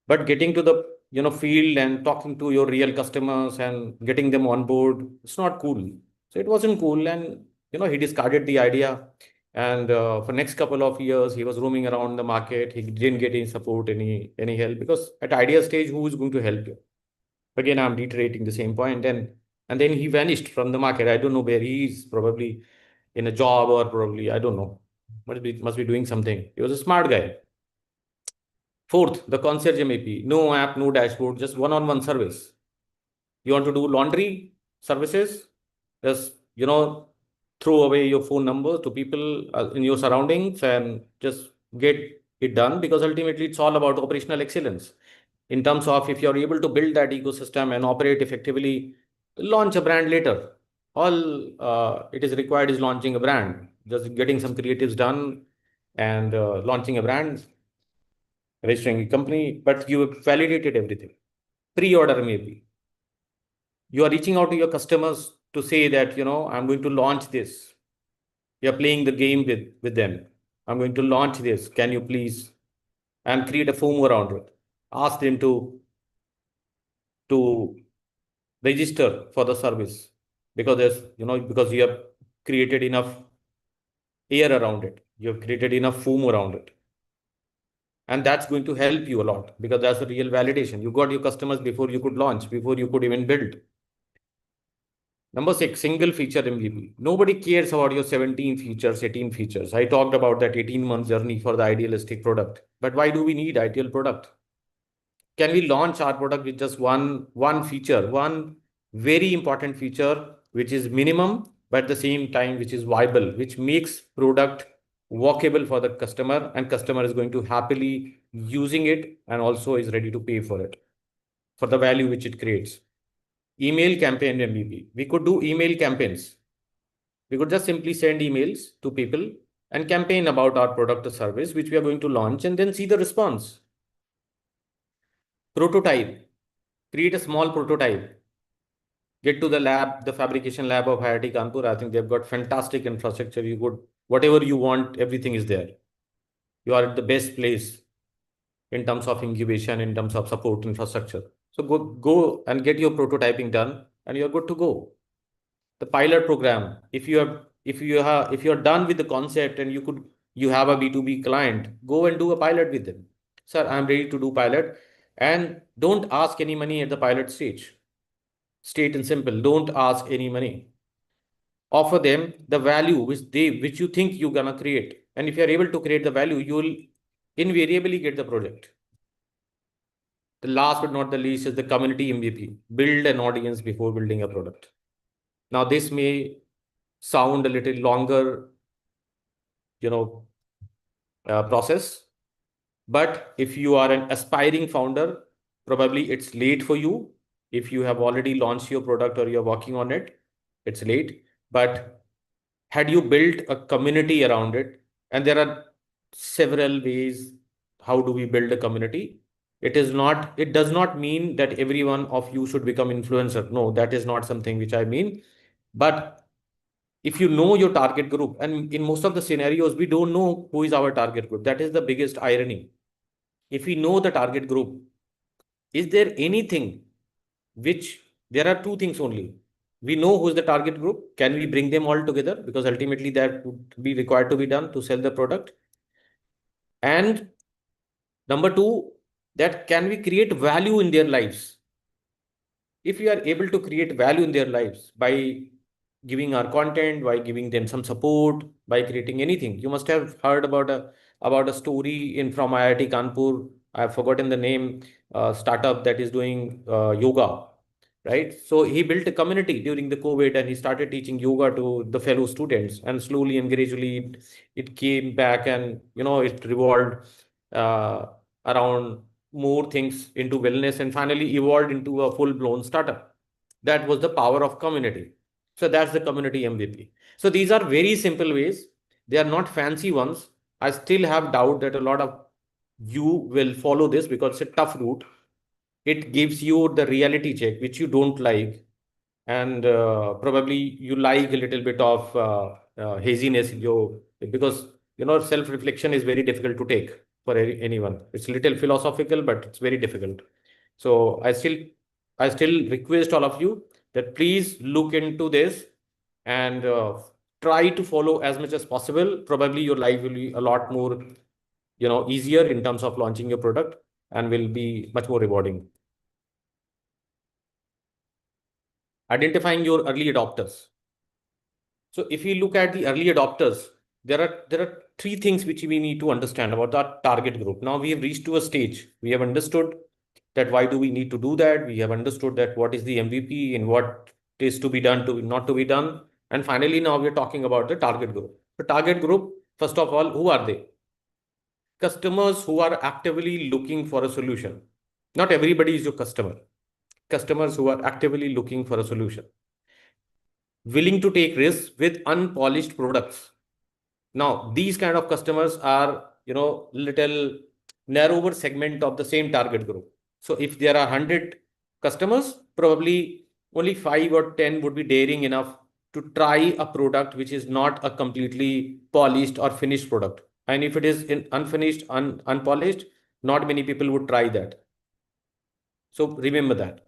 But getting to the field and talking to your real customers and getting them on board, it's not cool. So it wasn't cool, and he discarded the idea. And for next couple of years, he was roaming around the market. He didn't get any support, any help, because at idea stage, who is going to help you? Again, I'm reiterating the same point, and then he vanished from the market. I don't know where he is. Probably in a job, or probably I don't know. Must be doing something. He was a smart guy. Fourth, the concierge MEP. No app, no dashboard, just one-on-one service. You want to do laundry services? Just, throw away your phone number to people in your surroundings and just get it done, because ultimately it's all about operational excellence. In terms of, if you're able to build that ecosystem and operate effectively, launch a brand later. All it is required is launching a brand, just getting some creatives done and launching a brand, registering a company, but you have validated everything. Pre-order maybe. You are reaching out to your customers to say that, I'm going to launch this. You're playing the game with them. I'm going to launch this. Can you please? And create a foam around it. Ask them to register for the service, because because you have created enough air around it. You have created enough foam around it. And that's going to help you a lot, because that's a real validation. You got your customers before you could launch, before you could even build. Number six, single feature MVP. Nobody cares about your 17 features, 18 features. I talked about that 18-month journey for the idealistic product. But why do we need ideal product? Can we launch our product with just one feature, one very important feature, which is minimum, but at the same time, which is viable, which makes product walkable for the customer, and customer is going to happily using it and also is ready to pay for it, for the value which it creates. Email campaign MVP. We could do email campaigns. We could just simply send emails to people and campaign about our product or service, which we are going to launch, and then see the response. Prototype. Create a small prototype. Get to the lab, the fabrication lab of IIT Kanpur. I think they've got fantastic infrastructure. You could, whatever you want, everything is there. You are at the best place in terms of incubation, in terms of support infrastructure. So go and get your prototyping done, and you're good to go. The pilot program. If you're done with the concept and you have a B2B client, go and do a pilot with them. Sir, I'm ready to do pilot, and don't ask any money at the pilot stage. Straight and simple. Don't ask any money. Offer them the value which you think you're gonna create. And if you're able to create the value, you'll invariably get the project. The last but not the least is the community MVP. Build an audience before building a product. Now, this may sound a little longer, you know, process, but if you are an aspiring founder, probably it's late for you. If you have already launched your product or you're working on it, it's late. But had you built a community around it, and there are several ways how do we build a community. It does not mean that every one of you should become influencer. No, that is not something which I mean. But if you know your target group, and in most of the scenarios, we don't know who is our target group. That is the biggest irony. if we know the target group, is there anything which there are two things only. We know who is the target group. Can we bring them all together? Because ultimately that would be required to be done to sell the product. And number two, that can we create value in their lives? If we are able to create value in their lives by giving our content, by giving them some support, by creating anything. You must have heard about a story in from IIT Kanpur. I've forgotten the name. Startup that is doing yoga, right? So he built a community during the COVID, and he started teaching yoga to the fellow students. And slowly and gradually, it came back, and it revolved uh, around more things into wellness, and finally evolved into a full-blown startup. That was the power of community. So that's the community MVP. So these are very simple ways. They are not fancy ones. I still have doubt that a lot of you will follow this because it's a tough route. It gives you the reality check, which you don't like, and probably you like a little bit of haziness, because self-reflection is very difficult to take for anyone. It's a little philosophical, but it's very difficult. So I still request all of you that please look into this and try to follow as much as possible. Probably your life will be a lot more easier in terms of launching your product, and will be much more rewarding. Identifying your early adopters. So if we look at the early adopters, there are three things which we need to understand about our target group. Now we have reached to a stage. We have understood that why do we need to do that. We have understood that what is the MVP and what is to be done to not to be done. And finally, now we are talking about the target group. The target group, first of all, who are they? Customers who are actively looking for a solution. Not everybody is your customer. Customers who are actively looking for a solution, willing to take risks with unpolished products. Now, these kind of customers are, little narrower segment of the same target group. So if there are 100 customers, probably only 5 or 10 would be daring enough to try a product which is not a completely polished or finished product. And if it is unfinished, unpolished, not many people would try that. So remember that.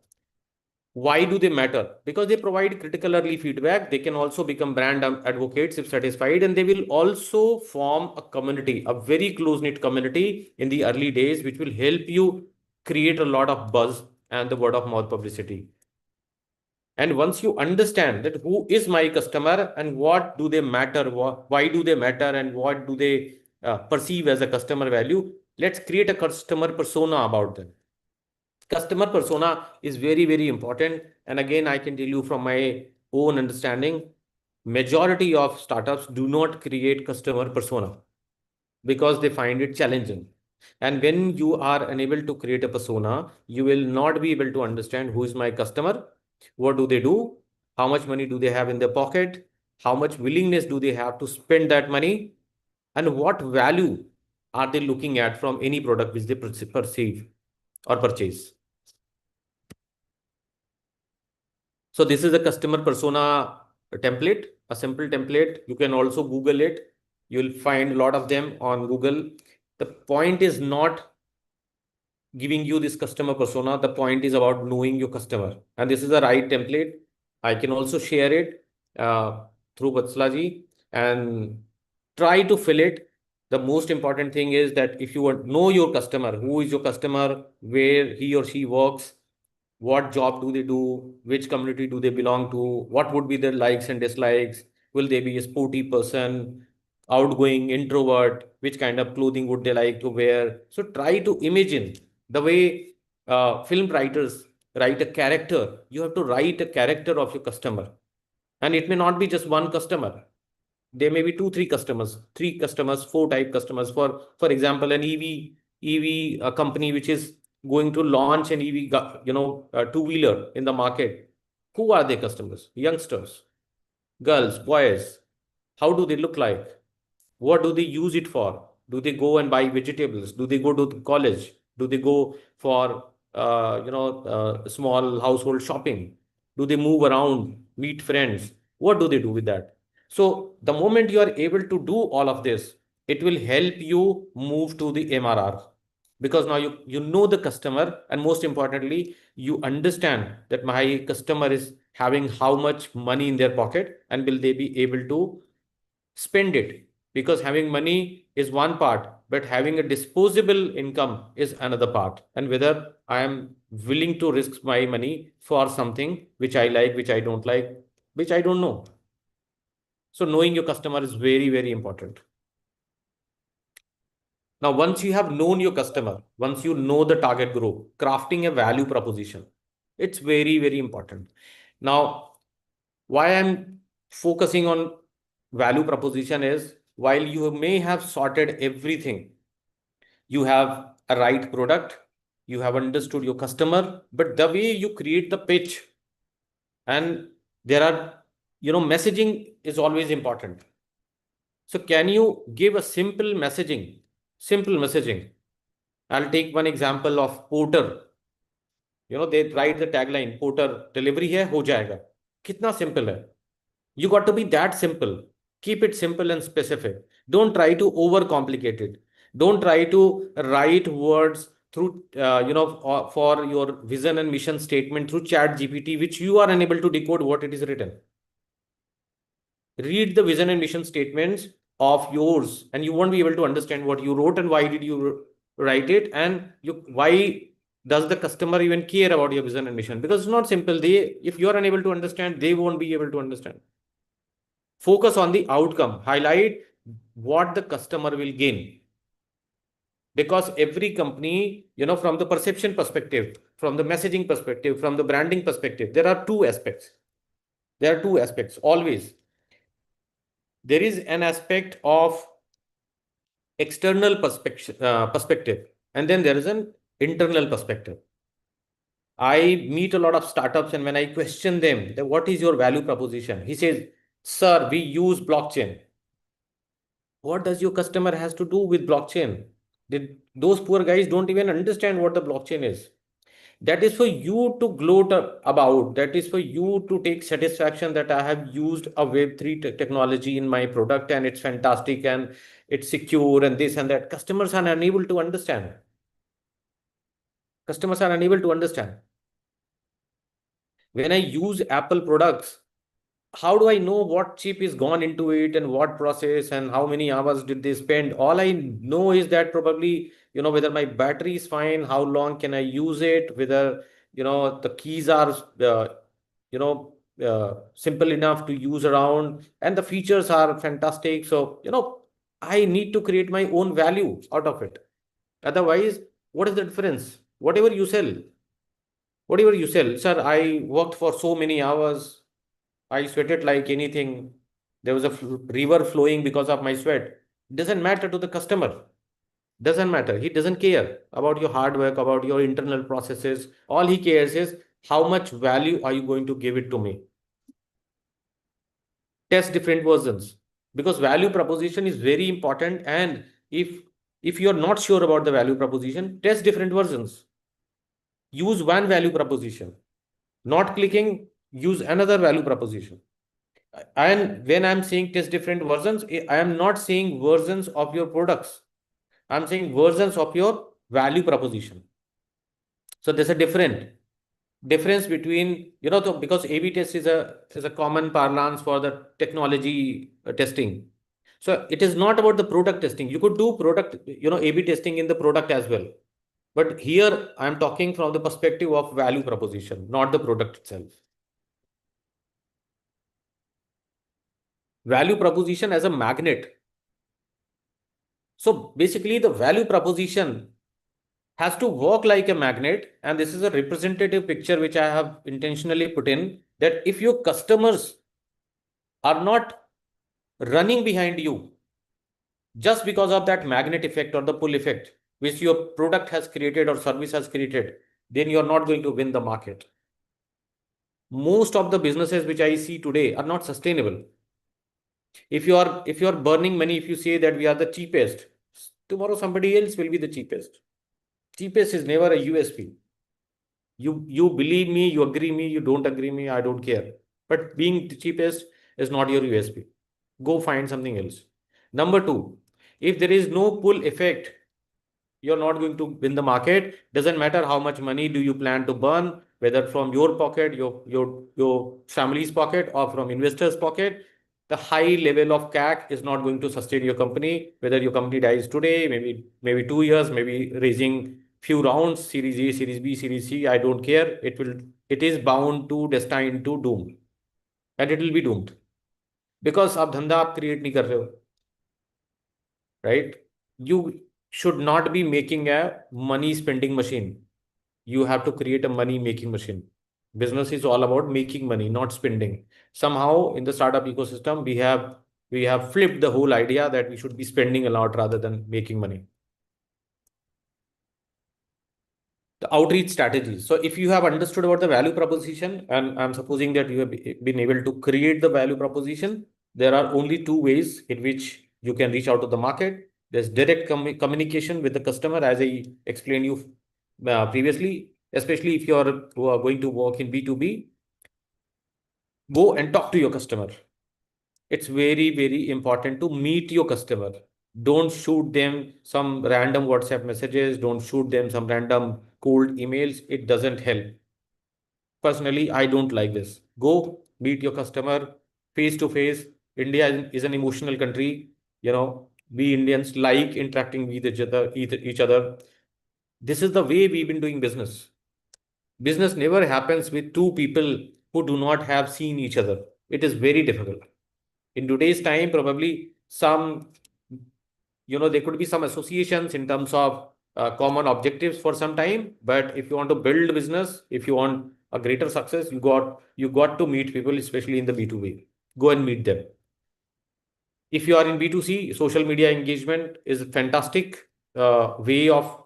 Why do they matter? Because they provide critical early feedback. They can also become brand advocates if satisfied, and they will also form a community, a very close-knit community in the early days, which will help you create a lot of buzz and the word of mouth publicity. And once you understand that who is my customer and what do they matter, why do they matter, and what do they perceive as a customer value, let's create a customer persona about them. Customer persona is very, very important. And again, I can tell you from my own understanding, majority of startups do not create customer persona because they find it challenging. And when you are unable to create a persona, you will not be able to understand who is my customer, what do they do, how much money do they have in their pocket, how much willingness do they have to spend that money, and what value are they looking at from any product which they perceive or purchase. So this is a customer persona template, a simple template. You can also Google it. You'll find a lot of them on Google. The point is not giving you this customer persona. The point is about knowing your customer. And this is the right template. I can also share it through Vatslaji and try to fill it. The most important thing is that if you know your customer, who is your customer, where he or she works, what job do they do, which community do they belong to, what would be their likes and dislikes, will they be a sporty person, outgoing, introvert, which kind of clothing would they like to wear. So try to imagine the way film writers write a character. You have to write a character of your customer, and it may not be just one customer. There may be two, three customers, four type customers. For example, an EV company which is going to launch an EV, two-wheeler in the market. Who are their customers? Youngsters, girls, boys. How do they look like? What do they use it for? Do they go and buy vegetables? Do they go to college? Do they go for small household shopping? Do they move around, meet friends? What do they do with that? So the moment you are able to do all of this, it will help you move to the MRR. because now you know the customer, and most importantly, you understand that my customer is having how much money in their pocket and will they be able to spend it. Because having money is one part, but having a disposable income is another part, and whether I am willing to risk my money for something which I like, which I don't like, which I don't know. So knowing your customer is very, very important. Now, once you have known your customer, once you know the target group, crafting a value proposition, it's very, very important. Now, why I'm focusing on value proposition is, while you may have sorted everything, you have a right product, you have understood your customer, but the way you create the pitch, and there are, messaging is always important. So can you give a simple messaging? Simple messaging. I'll take one example of Porter. They write the tagline, Porter delivery hai ho jayega. Kitna simple hai. You got to be that simple. Keep it simple and specific. Don't try to overcomplicate it. Don't try to write words through for your vision and mission statement through chat GPT, which you are unable to decode what it is written. Read the vision and mission statements of yours, and you won't be able to understand what you wrote and why did you write it, and why does the customer even care about your vision and mission. Because it's not simple. If you are unable to understand, they won't be able to understand. Focus on the outcome. Highlight what the customer will gain. Because every company, from the perception perspective, from the messaging perspective, from the branding perspective, there are two aspects. There are two aspects always. There is an aspect of external perspective, and then there is an internal perspective. I meet a lot of startups, and when I question them, that what is your value proposition? He says, sir, we use blockchain. What does your customer has to do with blockchain? Those poor guys don't even understand what the blockchain is. That is for you to gloat about. That is for you to take satisfaction that I have used a Web3 technology in my product and it's fantastic and it's secure and this and that. Customers are unable to understand. Customers are unable to understand. When I use Apple products, how do I know what chip is gone into it and what process and how many hours did they spend? All I know is that probably, whether my battery is fine, how long can I use it, whether, the keys are, simple enough to use around, and the features are fantastic. So, I need to create my own value out of it. Otherwise, what is the difference? Whatever you sell, sir, I worked for so many hours. I sweated like anything. There was a river flowing because of my sweat. Doesn't matter to the customer. Doesn't matter. He doesn't care about your hard work, about your internal processes. All he cares is how much value are you going to give it to me? Test different versions, because value proposition is very important. And if you're not sure about the value proposition, test different versions. Use one value proposition. Not clicking, use another value proposition. And when I'm saying test different versions, I am not saying versions of your products. I'm saying versions of your value proposition. So there's a difference between, because A/B test is a common parlance for the technology testing. So it is not about the product testing. You could do product, A/B testing in the product as well. But here I'm talking from the perspective of value proposition, not the product itself. Value proposition as a magnet. So basically, the value proposition has to work like a magnet. And this is a representative picture which I have intentionally put in, that if your customers are not running behind you just because of that magnet effect or the pull effect which your product has created or service has created, then you're not going to win the market. Most of the businesses which I see today are not sustainable. If you are burning money, if you say that we are the cheapest, tomorrow somebody else will be the cheapest. Cheapest is never a USP. You believe me, you agree me, you don't agree me, I don't care. But being the cheapest is not your USP. Go find something else. Number two, if there is no pull effect, you're not going to win the market. Doesn't matter how much money do you plan to burn, whether from your pocket, your family's pocket, or from investors' pocket. The high level of CAC is not going to sustain your company. Whether your company dies today, maybe 2 years, maybe raising few rounds, Series A, Series B, Series C, I don't care. It is bound to destined to doom, and it will be doomed because आप धंधा आप create नहीं कर रहे हो, right? You should not be making a money spending machine. You have to create a money making machine. Business is all about making money, not spending. Somehow in the startup ecosystem, we have flipped the whole idea that we should be spending a lot rather than making money. The outreach strategies. So if you have understood about the value proposition, and I'm supposing that you have been able to create the value proposition, there are only two ways in which you can reach out to the market. There's direct communication with the customer, as I explained you previously, especially if you are going to work in B2B, go and talk to your customer. It's very, very important to meet your customer. Don't shoot them some random WhatsApp messages. Don't shoot them some random cold emails. It doesn't help. Personally, I don't like this. Go meet your customer face to face. India is an emotional country. We Indians like interacting with each other. This is the way we've been doing business. Business never happens with two people who do not have seen each other. It is very difficult. In today's time, probably there could be some associations in terms of common objectives for some time. But if you want to build business, if you want a greater success, you got to meet people, especially in the B2B. Go and meet them. If you are in B2C, social media engagement is a fantastic way of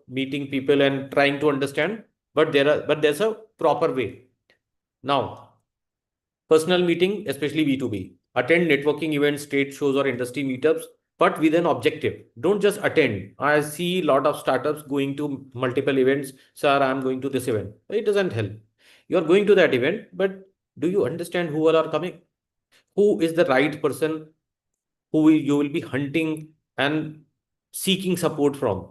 meeting people and trying to understand. But there's a proper way. Now, personal meeting, especially B2B. Attend networking events, trade shows, or industry meetups, but with an objective. Don't just attend. I see a lot of startups going to multiple events. Sir, I'm going to this event. It doesn't help. You're going to that event, but do you understand who all are coming? Who is the right person who you will be hunting and seeking support from?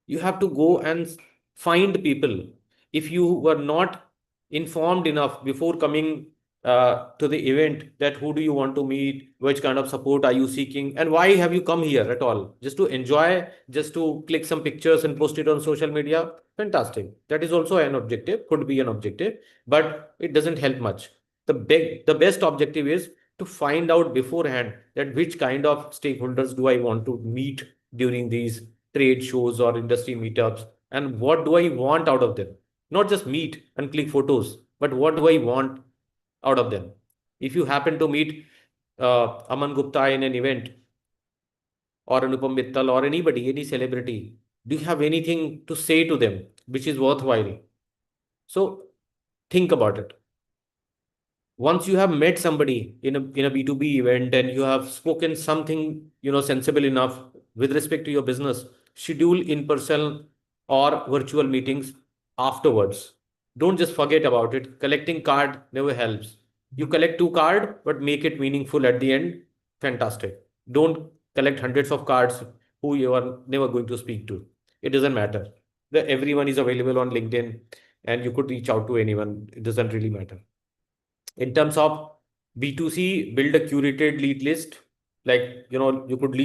You have to go and find people. If you were not informed enough before coming to the event, that who do you want to meet, which kind of support are you seeking, and why have you come here at all? Just to enjoy, just to click some pictures and post it on social media? Fantastic. That is also an objective, could be an objective, but it doesn't help much. The best objective is to find out beforehand that which kind of stakeholders do I want to meet during these trade shows or industry meetups, and what do I want out of them. Not just meet and click photos, but what do I want out of them. If you happen to meet Aman Gupta in an event, or Anupam Mittal, or anybody, any celebrity, do you have anything to say to them which is worthwhile? So think about it. Once you have met somebody in a B2B event and you have spoken something sensible enough with respect to your business, schedule in person or virtual meetings afterwards. Don't just forget about it. Collecting card never helps. You collect two card, but make it meaningful at the end. Fantastic. Don't collect hundreds of cards who you are never going to speak to. It doesn't matter. Everyone is available on LinkedIn, and you could reach out to anyone. It doesn't really matter. In terms of B2C, build a curated lead list. Like, you could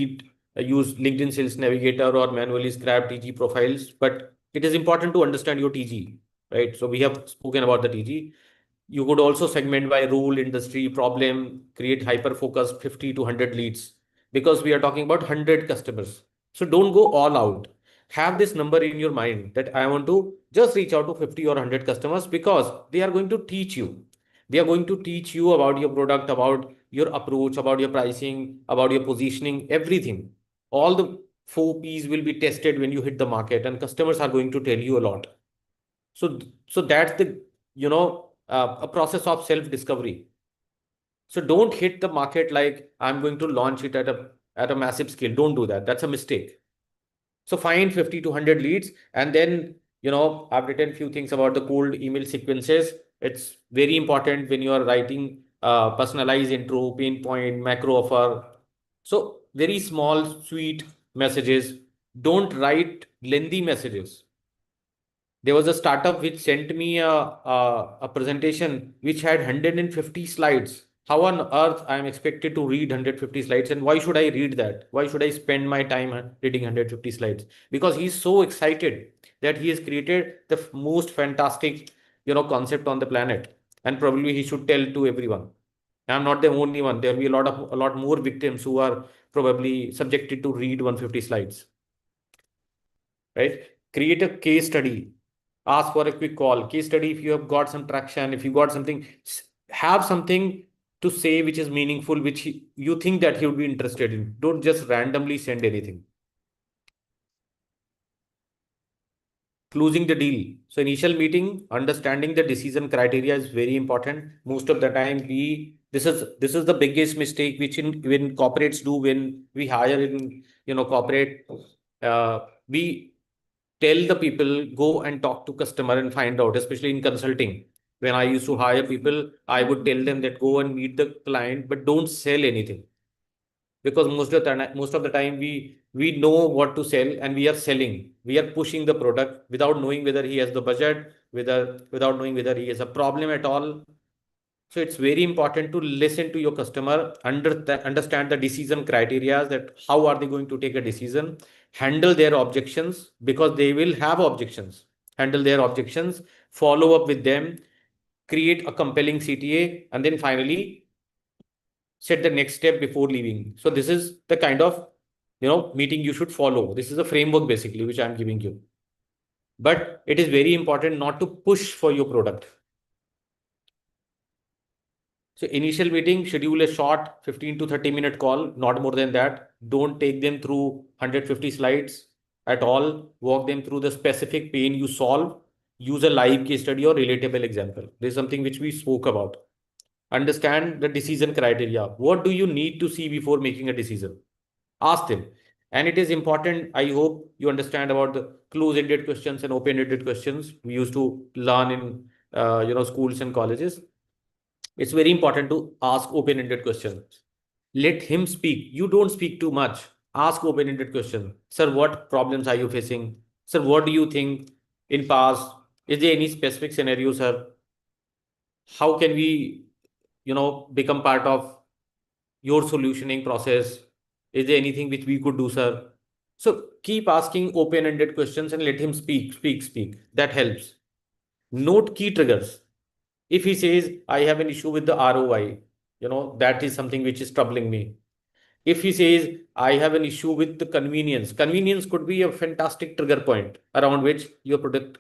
use LinkedIn Sales Navigator or manually scrap TG profiles, but it is important to understand your TG, right? So we have spoken about the TG. You could also segment by role, industry, problem, create hyper-focused 50 to 100 leads, because we are talking about 100 customers. So don't go all out. Have this number in your mind that I want to just reach out to 50 or 100 customers, because they are going to teach you. They are going to teach you about your product, about your approach, about your pricing, about your positioning, everything. All the 4 Ps will be tested when you hit the market, and customers are going to tell you a lot. So that's the a process of self-discovery. So don't hit the market like I'm going to launch it at a massive scale. Don't do that. That's a mistake. So find 50 to 100 leads, and then I've written few things about the cold email sequences. It's very important when you are writing personalized intro, pain point, macro offer. So very small, sweet messages. Don't write lengthy messages. There was a startup which sent me a presentation which had 150 slides. How on earth I am expected to read 150 slides, and why should I read that? Why should I spend my time reading 150 slides? Because he's so excited that he has created the most fantastic, concept on the planet, and probably he should tell to everyone. I'm not the only one. There will be a lot more victims who are probably subjected to read 150 slides, right? Create a case study, ask for a quick call. Case study, if you have got some traction, if you got something, have something to say which is meaningful, which you think that he would be interested in. Don't just randomly send anything. Closing the deal. So initial meeting, understanding the decision criteria is very important. Most of the time, this is the biggest mistake which when corporates do when we hire in corporate. We tell the people go and talk to customer and find out, especially in consulting. When I used to hire people, I would tell them that go and meet the client, but don't sell anything, because most of the time we know what to sell and we are selling. We are pushing the product without knowing whether he has the budget, without knowing whether he has a problem at all. So it's very important to listen to your customer, understand the decision criteria, that how are they going to take a decision, handle their objections, because they will have objections. Handle their objections, follow up with them, create a compelling CTA, and then finally set the next step before leaving. So this is the kind of meeting you should follow. This is a framework basically which I'm giving you. But it is very important not to push for your product. So initial meeting, schedule a short 15 to 30-minute call, not more than that. Don't take them through 150 slides at all. Walk them through the specific pain you solve. Use a live case study or relatable example. This is something which we spoke about. Understand the decision criteria. What do you need to see before making a decision? Ask them. And it is important, I hope you understand about the close-ended questions and open-ended questions we used to learn in schools and colleges. It's very important to ask open-ended questions. Let him speak. You don't speak too much. Ask open-ended questions. Sir, what problems are you facing? Sir, what do you think in past? Is there any specific scenario, sir? How can we, become part of your solutioning process? Is there anything which we could do, sir? So keep asking open-ended questions and let him speak. That helps. Note key triggers. If he says, I have an issue with the ROI, that is something which is troubling me. If he says, I have an issue with the convenience could be a fantastic trigger point around which your product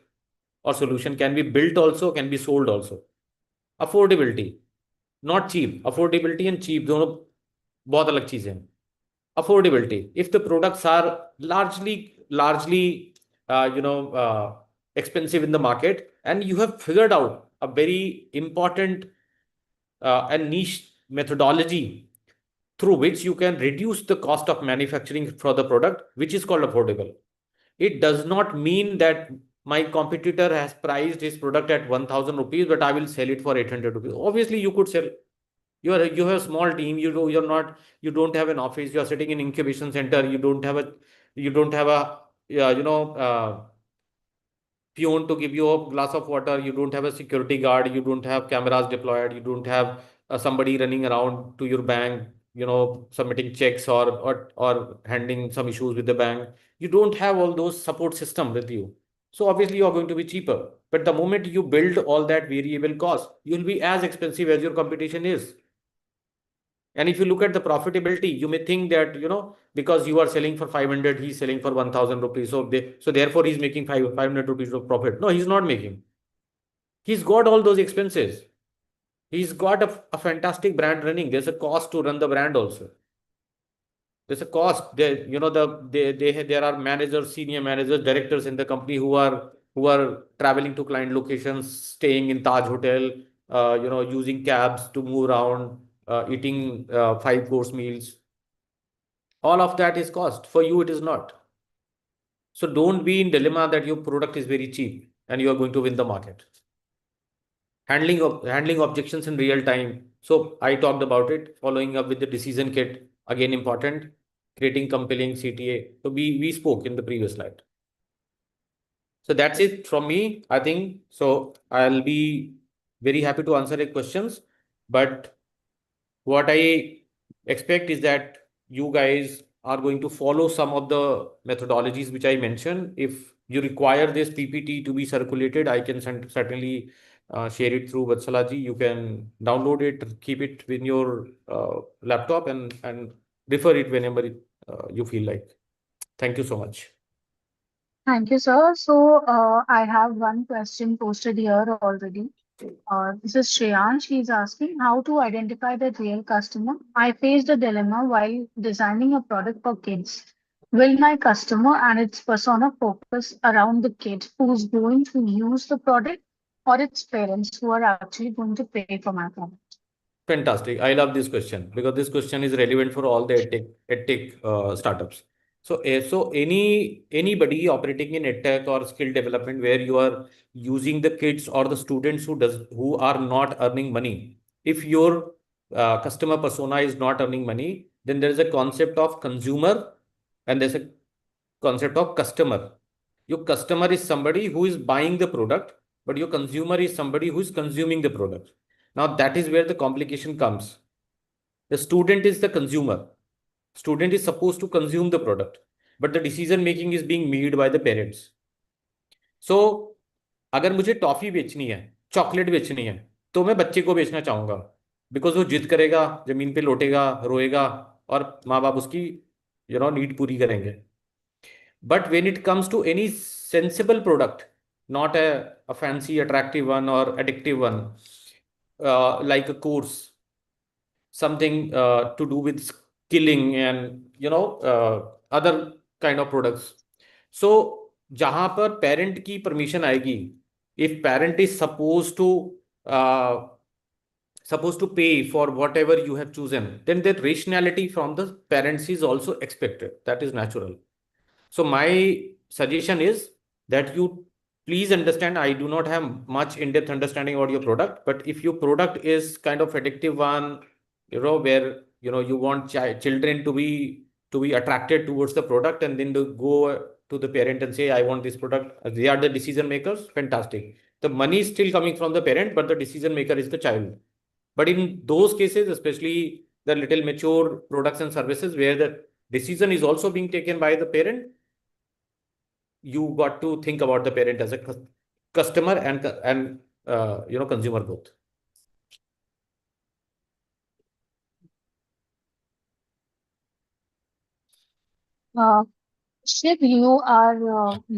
or solution can be built also, can be sold also. Affordability, not cheap. Affordability and cheap, दोनों बहुत अलग चीजें हैं. Affordability, if the products are largely expensive in the market, and you have figured out a very important and niche methodology through which you can reduce the cost of manufacturing for the product, which is called affordable. It does not mean that my competitor has priced his product at 1000 rupees, but I will sell it for 800 rupees. Obviously, you could sell. You have a small team. You don't have an office. You are sitting in incubation center. You don't have a yeah, peon to give you a glass of water. You don't have a security guard. You don't have cameras deployed. You don't have somebody running around to your bank, submitting checks or handling some issues with the bank. You don't have all those support system with you. So obviously you are going to be cheaper. But the moment you build all that variable cost, you'll be as expensive as your competition is. And if you look at the profitability, you may think that, because you are selling for 500, he's selling for 1000 rupees. So therefore he's making 500 rupees of profit. No, he's not making. He's got all those expenses. He's got a fantastic brand running. There's a cost to run the brand also. There's a cost. There are managers, senior managers, directors in the company who are traveling to client locations, staying in Taj Hotel, using cabs to move around, eating 5 course meals. All of that is cost. For you, it is not. So don't be in dilemma that your product is very cheap and you are going to win the market. Handling objections in real time. So I talked about it. Following up with the decision kit, again important. creating compelling CTA. So we spoke in the previous slide. So that's it from me, I think. So I'll be very happy to answer your questions. But what I expect is that you guys are going to follow some of the methodologies which I mentioned. If you require this PPT to be circulated, I can certainly share it through Vatsalaji. You can download it, keep it in your laptop, and refer it whenever you feel like. Thank you so much. Thank you, sir. So, I have one question posted here already. This is Shreyansh. He's asking how to identify the real customer. I faced a dilemma while designing a product for kids. Will my customer and its persona focus around the kid who's going to use the product or its parents who are actually going to pay for my product? Fantastic. I love this question because this question is relevant for all the edtech startups. So anybody operating in edtech or skill development where you are using the kids or the students who are not earning money, if your customer persona is not earning money, then there is a concept of consumer and there's a concept of customer. Your customer is somebody who is buying the product, but your consumer is somebody who is consuming the product. Now that is where the complication comes. The student is the consumer. Student is supposed to consume the product, but the decision making is being made by the parents. So अगर मुझे toffee बेचनी है, chocolate बेचनी है, तो मैं बच्चे को बेचना चाहूंगा, बिकॉज वो जिद करेगा, जमीन पे लोटेगा, रोएगा, और माँ बाप उसकी नीड पूरी करेंगे. But when it comes to any sensible product, not a fancy, attractive one or addictive one, like a course, something to do with skilling and other kind of products. So जहां पर parent की permission आएगी, if parent is uh, supposed to pay for whatever you have chosen, then that rationality from the parents is also expected. That is natural. So my suggestion is that you please understand, I do not have much in-depth understanding about your product, but if your product is kind of addictive one, where you want children to be attracted towards the product and then to go to the parent and say, I want this product. They are the decision makers. Fantastic. The money is still coming from the parent, but the decision maker is the child. But in those cases, especially the little mature products and services where the decision is also being taken by the parent, you got to think about the parent as a customer and consumer both. Uh, Shiv, you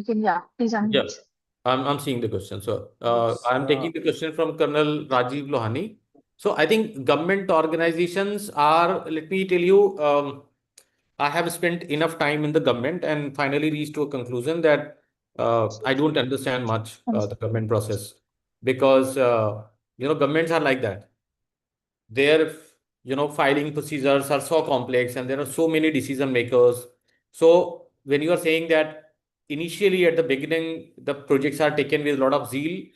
can, yeah, please Yeah, unmute. I'm seeing the question. So Yes. I'm taking the question from Colonel Rajiv Lohani. So I think government organizations are, let me tell you, I have spent enough time in the government and finally reached to a conclusion that I don't understand much the government process because governments are like that. Their filing procedures are so complex and there are so many decision makers. So when you are saying that initially at the beginning the projects are taken with a lot of zeal,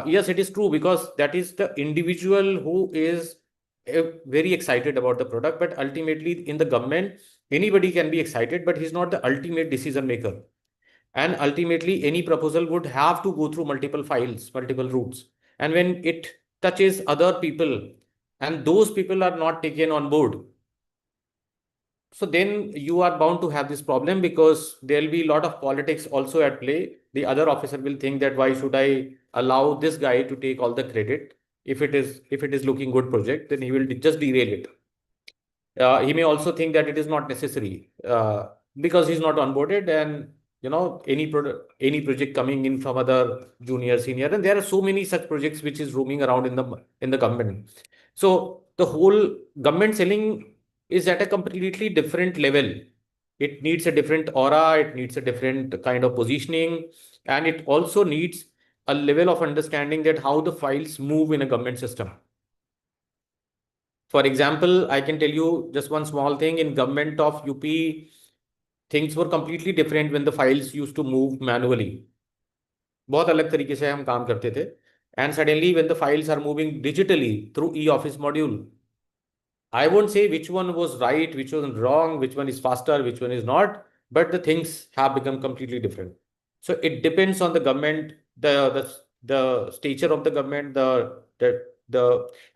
yes, it is true because that is the individual who is very excited about the product, but ultimately in the government anybody can be excited, but he's not the ultimate decision maker. And ultimately any proposal would have to go through multiple files, multiple routes, and when it touches other people and those people are not taken on board, so then you are bound to have this problem because there will be a lot of politics also at play. The other officer will think that why should I allow this guy to take all the credit? If it is looking good project, then he will just derail it. He may also think that it is not necessary because he's not onboarded, and any project coming in from other junior senior, and there are so many such projects which is roaming around in the government. So the whole government selling is at a completely different level. It needs a different aura, it needs a different kind of positioning, and it also needs a level of understanding that how the files move in a government system. For example, I can tell you just one small thing. In government of UP, things were completely different when the files used to move manually. बहुत अलग तरीके से हम काम करते थे. And suddenly when the files are moving digitally through e-office module, I won't say which one was right, which one wrong, which one is faster, which one is not, but the things have become completely different. So it depends on the government, the stature of the government, the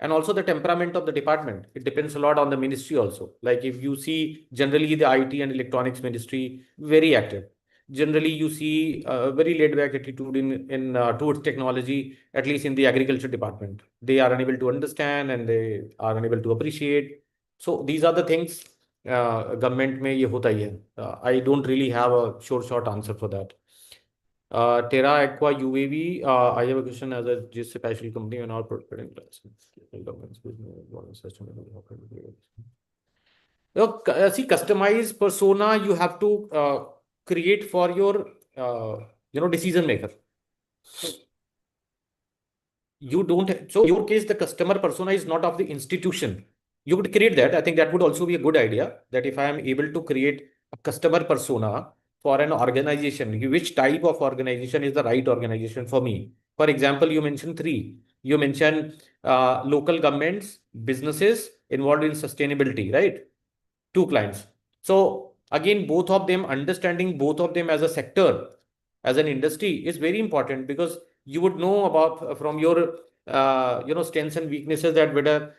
and also the temperament of the department. It depends a lot on the ministry also. Like if you see generally the IT and electronics ministry very active. Generally, you see a very laid back attitude in towards technology, at least in the agriculture department. They are unable to understand and they are unable to appreciate. So these are the things government में ये होता ही है. I don't really have a short answer for that. Terra Aqua UAV, I have a question as a GIS special company and our providing governments see, customized persona you have to create for your decision maker. You don't, so in your case, the customer persona is not of the institution. You would create that. I think that would also be a good idea, that if I am able to create a customer persona for an organization, which type of organization is the right organization for me? For example, you mentioned three. You mentioned local governments, businesses involved in sustainability, right? Two clients. So again, both of them, understanding both of them as a sector, as an industry is very important, because you would know about from your strengths and weaknesses, that whether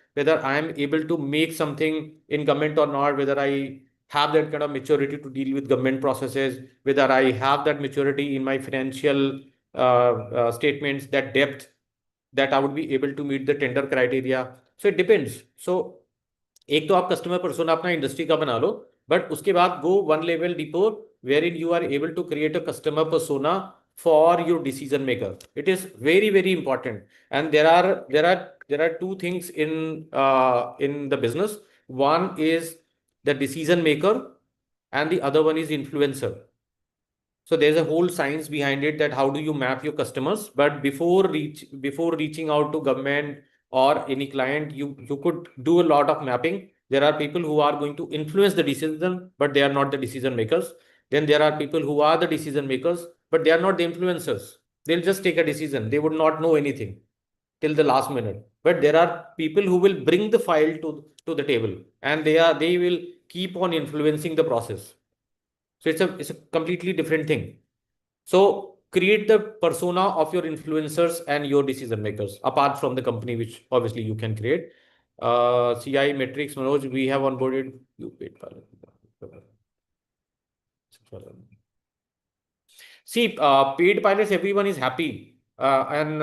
I am able to make something in government or not, whether I have that kind of maturity to deal with government processes, whether I have that maturity in my financial statements, that depth, that I would be able to meet the tender criteria. So it depends. So एक तो आप customer persona अपना industry का बना लो, but उसके बाद go one level deeper wherein you are able to create a customer persona for your decision maker. It is very, very important. And there are two things in the business. One is the decision maker, and the other one is influencer. So there's a whole science behind it, that how do you map your customers. But before reaching out to government or any client, you could do a lot of mapping. There are people who are going to influence the decision, but they are not the decision makers. Then there are people who are the decision makers, but they are not the influencers. They'll just take a decision. They would not know anything till the last minute. But there are people who will bring the file to the table, and they will keep on influencing the process. So it's a completely different thing. So create the persona of your influencers and your decision makers, apart from the company, which obviously you can create. CI metrics, Manoj, we have onboarded you paid pilot. See, paid pilots, everyone is happy, and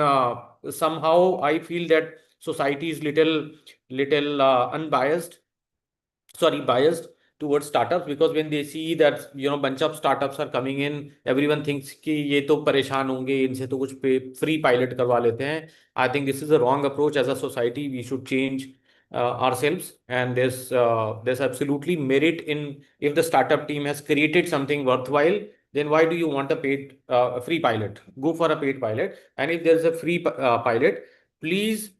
somehow I feel that society is little unbiased, sorry, biased towards startups, because when they see that bunch of startups are coming in, everyone thinks कि ये तो परेशान होंगे, इनसे तो कुछ free pilot करवा लेते हैं. I think this is a wrong approach. As a society, we should change ourselves, and there's absolutely merit in, if the startup team has created something worthwhile, then why do you want a free pilot? Go for a paid pilot. And if there's a free pilot, please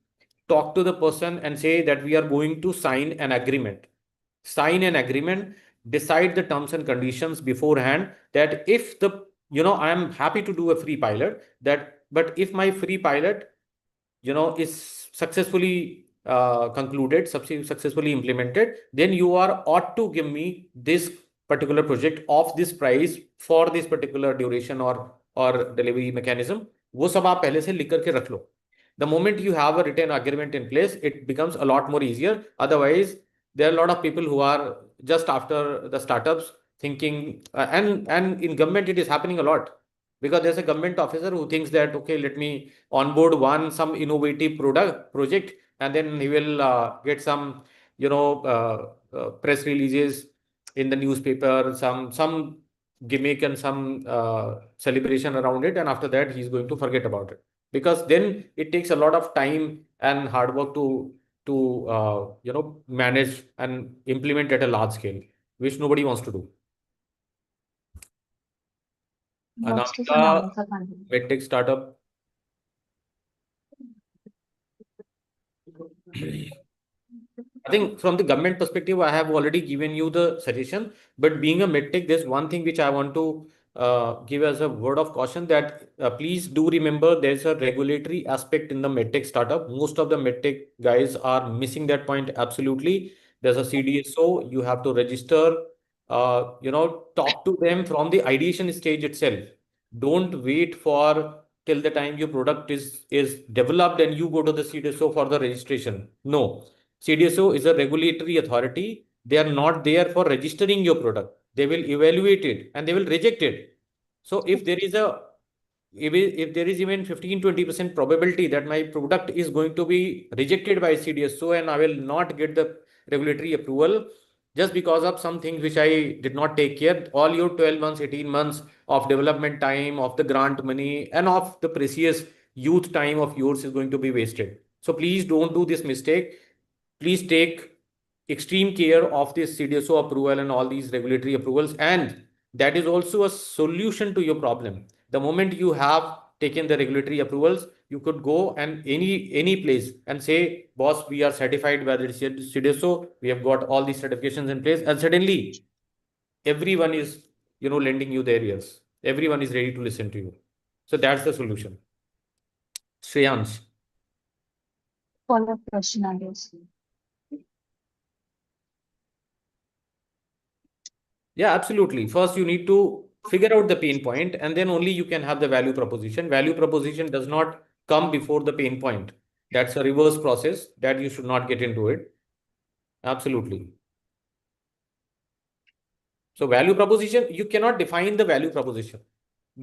talk to the person and say that we are going to sign an agreement. Sign an agreement, decide the terms and conditions beforehand, that if I am happy to do a free pilot, but if my free pilot is successfully concluded, successfully implemented, then you are ought to give me this particular project of this price for this particular duration or delivery mechanism. वो सब आप पहले से लिख करके रख लो. The moment you have a written agreement in place, it becomes a lot more easier. Otherwise, there are a lot of people who are just after the startups thinking, and in government it is happening a lot, because there's a government officer who thinks that, okay, let me onboard some innovative project, and then he will get some press releases in the newspaper, some gimmick and some celebration around it, and after that he's going to forget about it, because then it takes a lot of time and hard work to manage and implement at a large scale, which nobody wants to do. What's the Anamika, phenomenon for country? medtech startup. I think from the government perspective, I have already given you the suggestion. But being a medtech, there's one thing which I want to give as a word of caution that please do remember there's a regulatory aspect in the medtech startup. Most of the medtech guys are missing that point absolutely. There's a CDSO, you have to register, talk to them from the ideation stage itself. Don't wait for till the time your product is developed and you go to the CDSO for the registration. No, CDSO is a regulatory authority. They are not there for registering your product. They will evaluate it and they will reject it. So if there is even 15-20% probability that my product is going to be rejected by CDSO and I will not get the regulatory approval just because of some things which I did not take care, all your 12 months, 18 months of development time, of the grant money, and of the precious youth time of yours is going to be wasted. So please don't do this mistake. Please take extreme care of this CDSO approval and all these regulatory approvals. And that is also a solution to your problem. The moment you have taken the regulatory approvals, you could go and any place and say, boss, we are certified by the CDSO. We have got all these certifications in place. And suddenly everyone is, lending you their ears. Everyone is ready to listen to you. So that's the solution. Shreyansh. Follow-up question, I guess. Yeah, absolutely. First, you need to figure out the pain point, and then only you can have the value proposition. Value proposition does not come before the pain point. That's a reverse process that you should not get into it. Absolutely. So value proposition, you cannot define the value proposition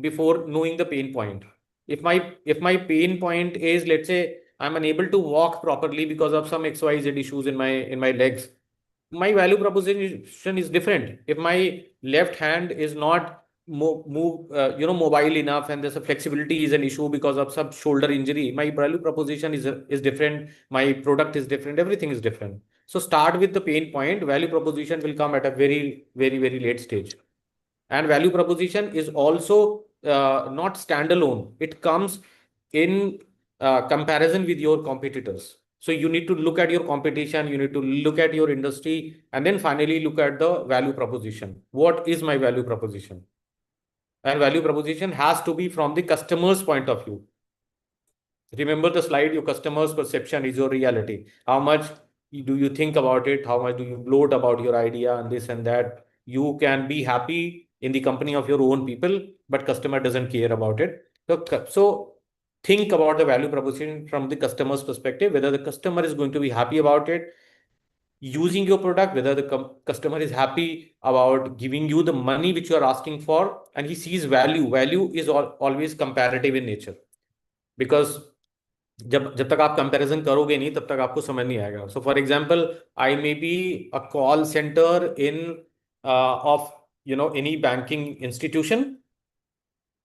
before knowing the pain point. If my pain point is, let's say, I'm unable to walk properly because of some XYZ issues in my legs, my value proposition is different. If my left hand is not mobile enough and there's a flexibility is an issue because of some shoulder injury, my value proposition is different. My product is different. Everything is different. So start with the pain point. Value proposition will come at a very, very, very late stage. And value proposition is also not standalone. It comes in comparison with your competitors. So you need to look at your competition, you need to look at your industry, and then finally look at the value proposition. What is my value proposition? And value proposition has to be from the customer's point of view. Remember the slide, your customer's perception is your reality. How much do you think about it? How much do you gloat about your idea and this and that? You can be happy in the company of your own people, but customer doesn't care about it. So think about the value proposition from the customer's perspective, whether the customer is going to be happy about it, using your product, whether the customer is happy about giving you the money which you are asking for, and he sees value. Value is always comparative in nature, because जब जब तक आप comparison करोगे नहीं तब तक आपको समझ नहीं आएगा. So for example, I may be a call centre in of any banking institution,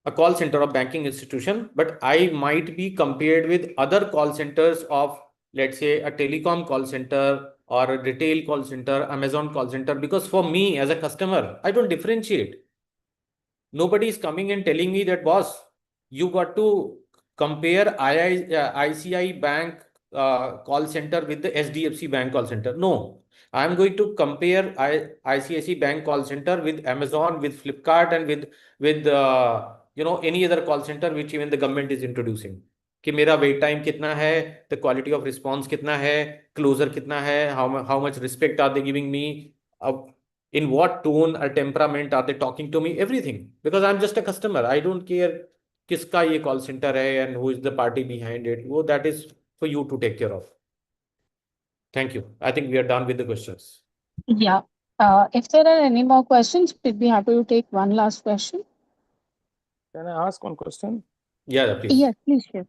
a call center of banking institution, but I might be compared with other call centers of, let's say, a telecom call center or a retail call center, Amazon call center, because for me as a customer, I don't differentiate. Nobody is coming and telling me that, boss, you got to compare ICI Bank call center with the SDFC Bank call center. No, I'm going to compare ICICI Bank call center with Amazon, with Flipkart, and with any other call center which even the government is introducing. कि मेरा wait time कितना है, the quality of response कितना है, closer कितना है, how much respect are they giving me, in what tone or temperament are they talking to me, everything, because I'm just a customer. I don't care kiska ye call center hai and who is the party behind it. Well, that is for you to take care of. Thank you. I think we are done with the questions. Yeah. If there are any more questions, we'd be happy to take one last question. Can I ask one question? Yeah, please. Yes, please share.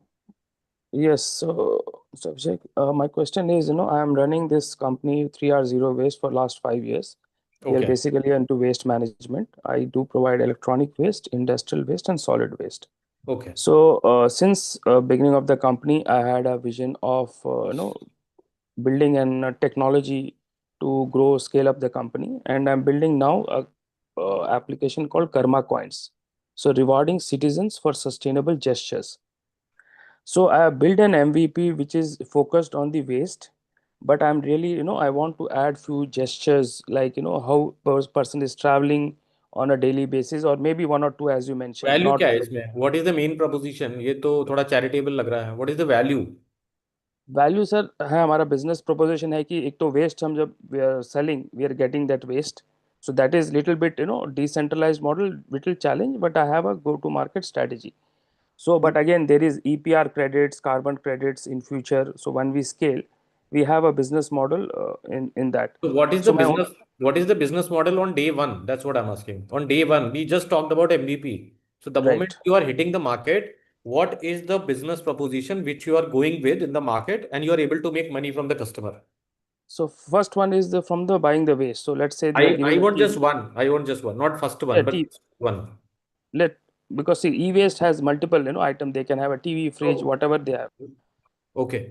Yes, so Abhishek, my question is, I am running this company 3R Zero Waste for last 5 years. We are Okay. basically into waste management. I do provide electronic waste, industrial waste, and solid waste. Okay. So since beginning of the company, I had a vision of building an technology to grow, scale up the company, and I'm building now a application called Karma Coins. So rewarding citizens for sustainable gestures. So I have built an MVP which is focused on the waste, but I'm really, I want to add few gestures like, how person is traveling on a daily basis, or maybe one or two, as you mentioned. Value Not क्या है इसमें? What is the main preposition? ये तो थोड़ा charitable लग रहा है. What is the value? Value sir है, हमारा बिजनेस प्रोपोजिशन है कि एक तो वेस्ट हम जब we are selling, we are getting that waste, so that is little bit decentralized model, little challenge, but I have a go to market strategy. So but again there is EPR credits, carbon credits in future, so when we scale we have a business model in that. So what is the So my own, business? What is the business model on day one? That's what I'm asking. On day one, we just talked about MVP. So the moment right. you are hitting the market, what is the business proposition which you are going with in the market, and you are able to make money from the customer? So first one is the from the buying the waste. So let's say they are I giving a want just TV, one. I want just one, not first yeah, one, but one. let, because see e-waste has multiple item, they can have a TV, fridge, So, whatever they have. okay.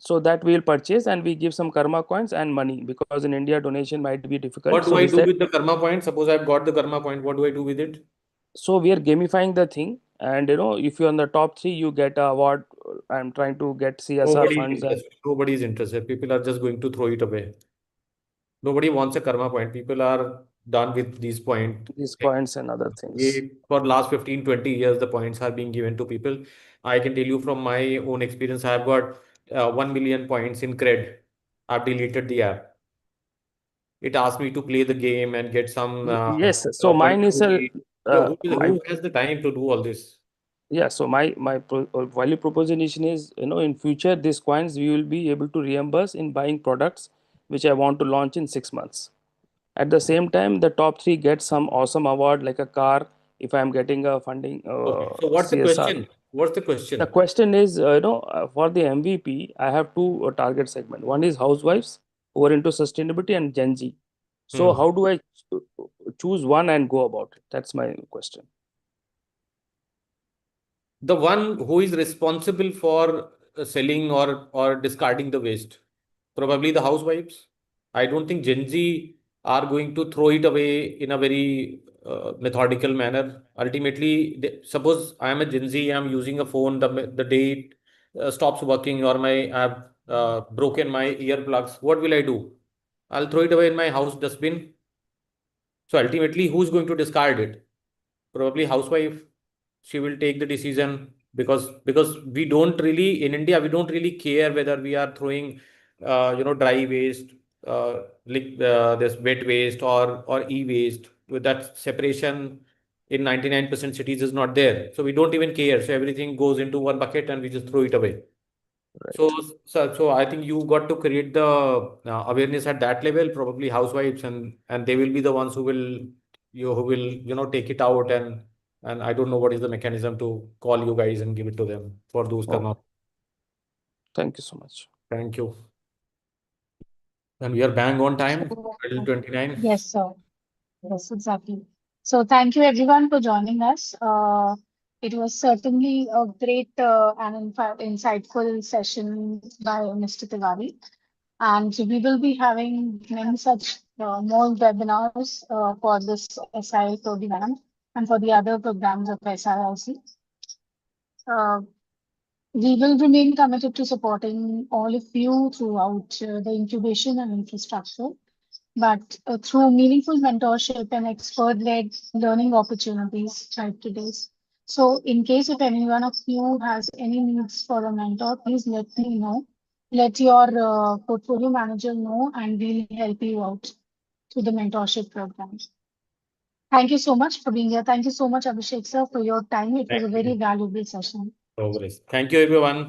So that we'll purchase and we give some karma coins and money, because in India donation might be difficult. What do So I we do said, with the karma point? Suppose I've got the karma point. What do I do with it? so we are gamifying the thing, and if you're on the top three, you get a award. I'm trying to get CSR Nobody is funds and interested. Nobody is interested. People are just going to throw it away. Nobody wants a karma point. People are done with these points. these coins and other things. For last 15, 20 years, the points are being given to people. I can tell you from my own experience, I've got 1 million points in cred. I've deleted the app. It asked me to play the game and get some Yes, so mine is a money. So my, who has the time to do all this? yeah, so my value proposition is, in future these coins we will be able to reimburse in buying products which I want to launch in 6 months. At the same time, the top three get some awesome award like a car if I'm getting a funding Okay. So what's the CSR. question? What's the The question? question is, for the MVP, I have two target segment. One is housewives who are into sustainability and Gen Z. So Hmm. how do I choose one and go about it? That's my question. The one who is responsible for selling or discarding the waste, probably the housewives. I don't think Gen Z are going to throw it away in a very methodical manner. Ultimately, suppose I am a Gen Z, I'm using a phone, the day it stops working, or I've broken my earplugs, what will I do? I'll throw it away in my house dustbin. So ultimately, who's going to discard it? Probably housewife. She will take the decision, because we don't really, in India, we don't really care whether we are throwing dry waste, this wet waste, or e-waste. With that separation in 99% cities is not there, so we don't even care. So everything goes into one bucket and we just throw it away. So, Right. so I think you got to create the awareness at that level, probably housewives, and they will be the ones who will take it out, and I don't know what is the mechanism to call you guys and give it to them for those Oh, karma. thank you so much. Thank you. And we are bang on time, So, 12:29. yes, sir. Yes, exactly. So thank you everyone for joining us. It was certainly a great and insightful session by Mr. Tiwari. And we will be having many such more webinars for this SI program and for the other programs of SIIC. Uh, we will remain committed to supporting all of you throughout the incubation and infrastructure, but through meaningful mentorship and expert-led learning opportunities like today's. So in case if any one of you has any needs for a mentor, please let me know. Let your portfolio manager know, and we'll help you out through the mentorship program. Thank you so much for being here. Thank you so much, Abhishek sir, for your time. It was Thank a very you. valuable session. No worries. Thank you, everyone.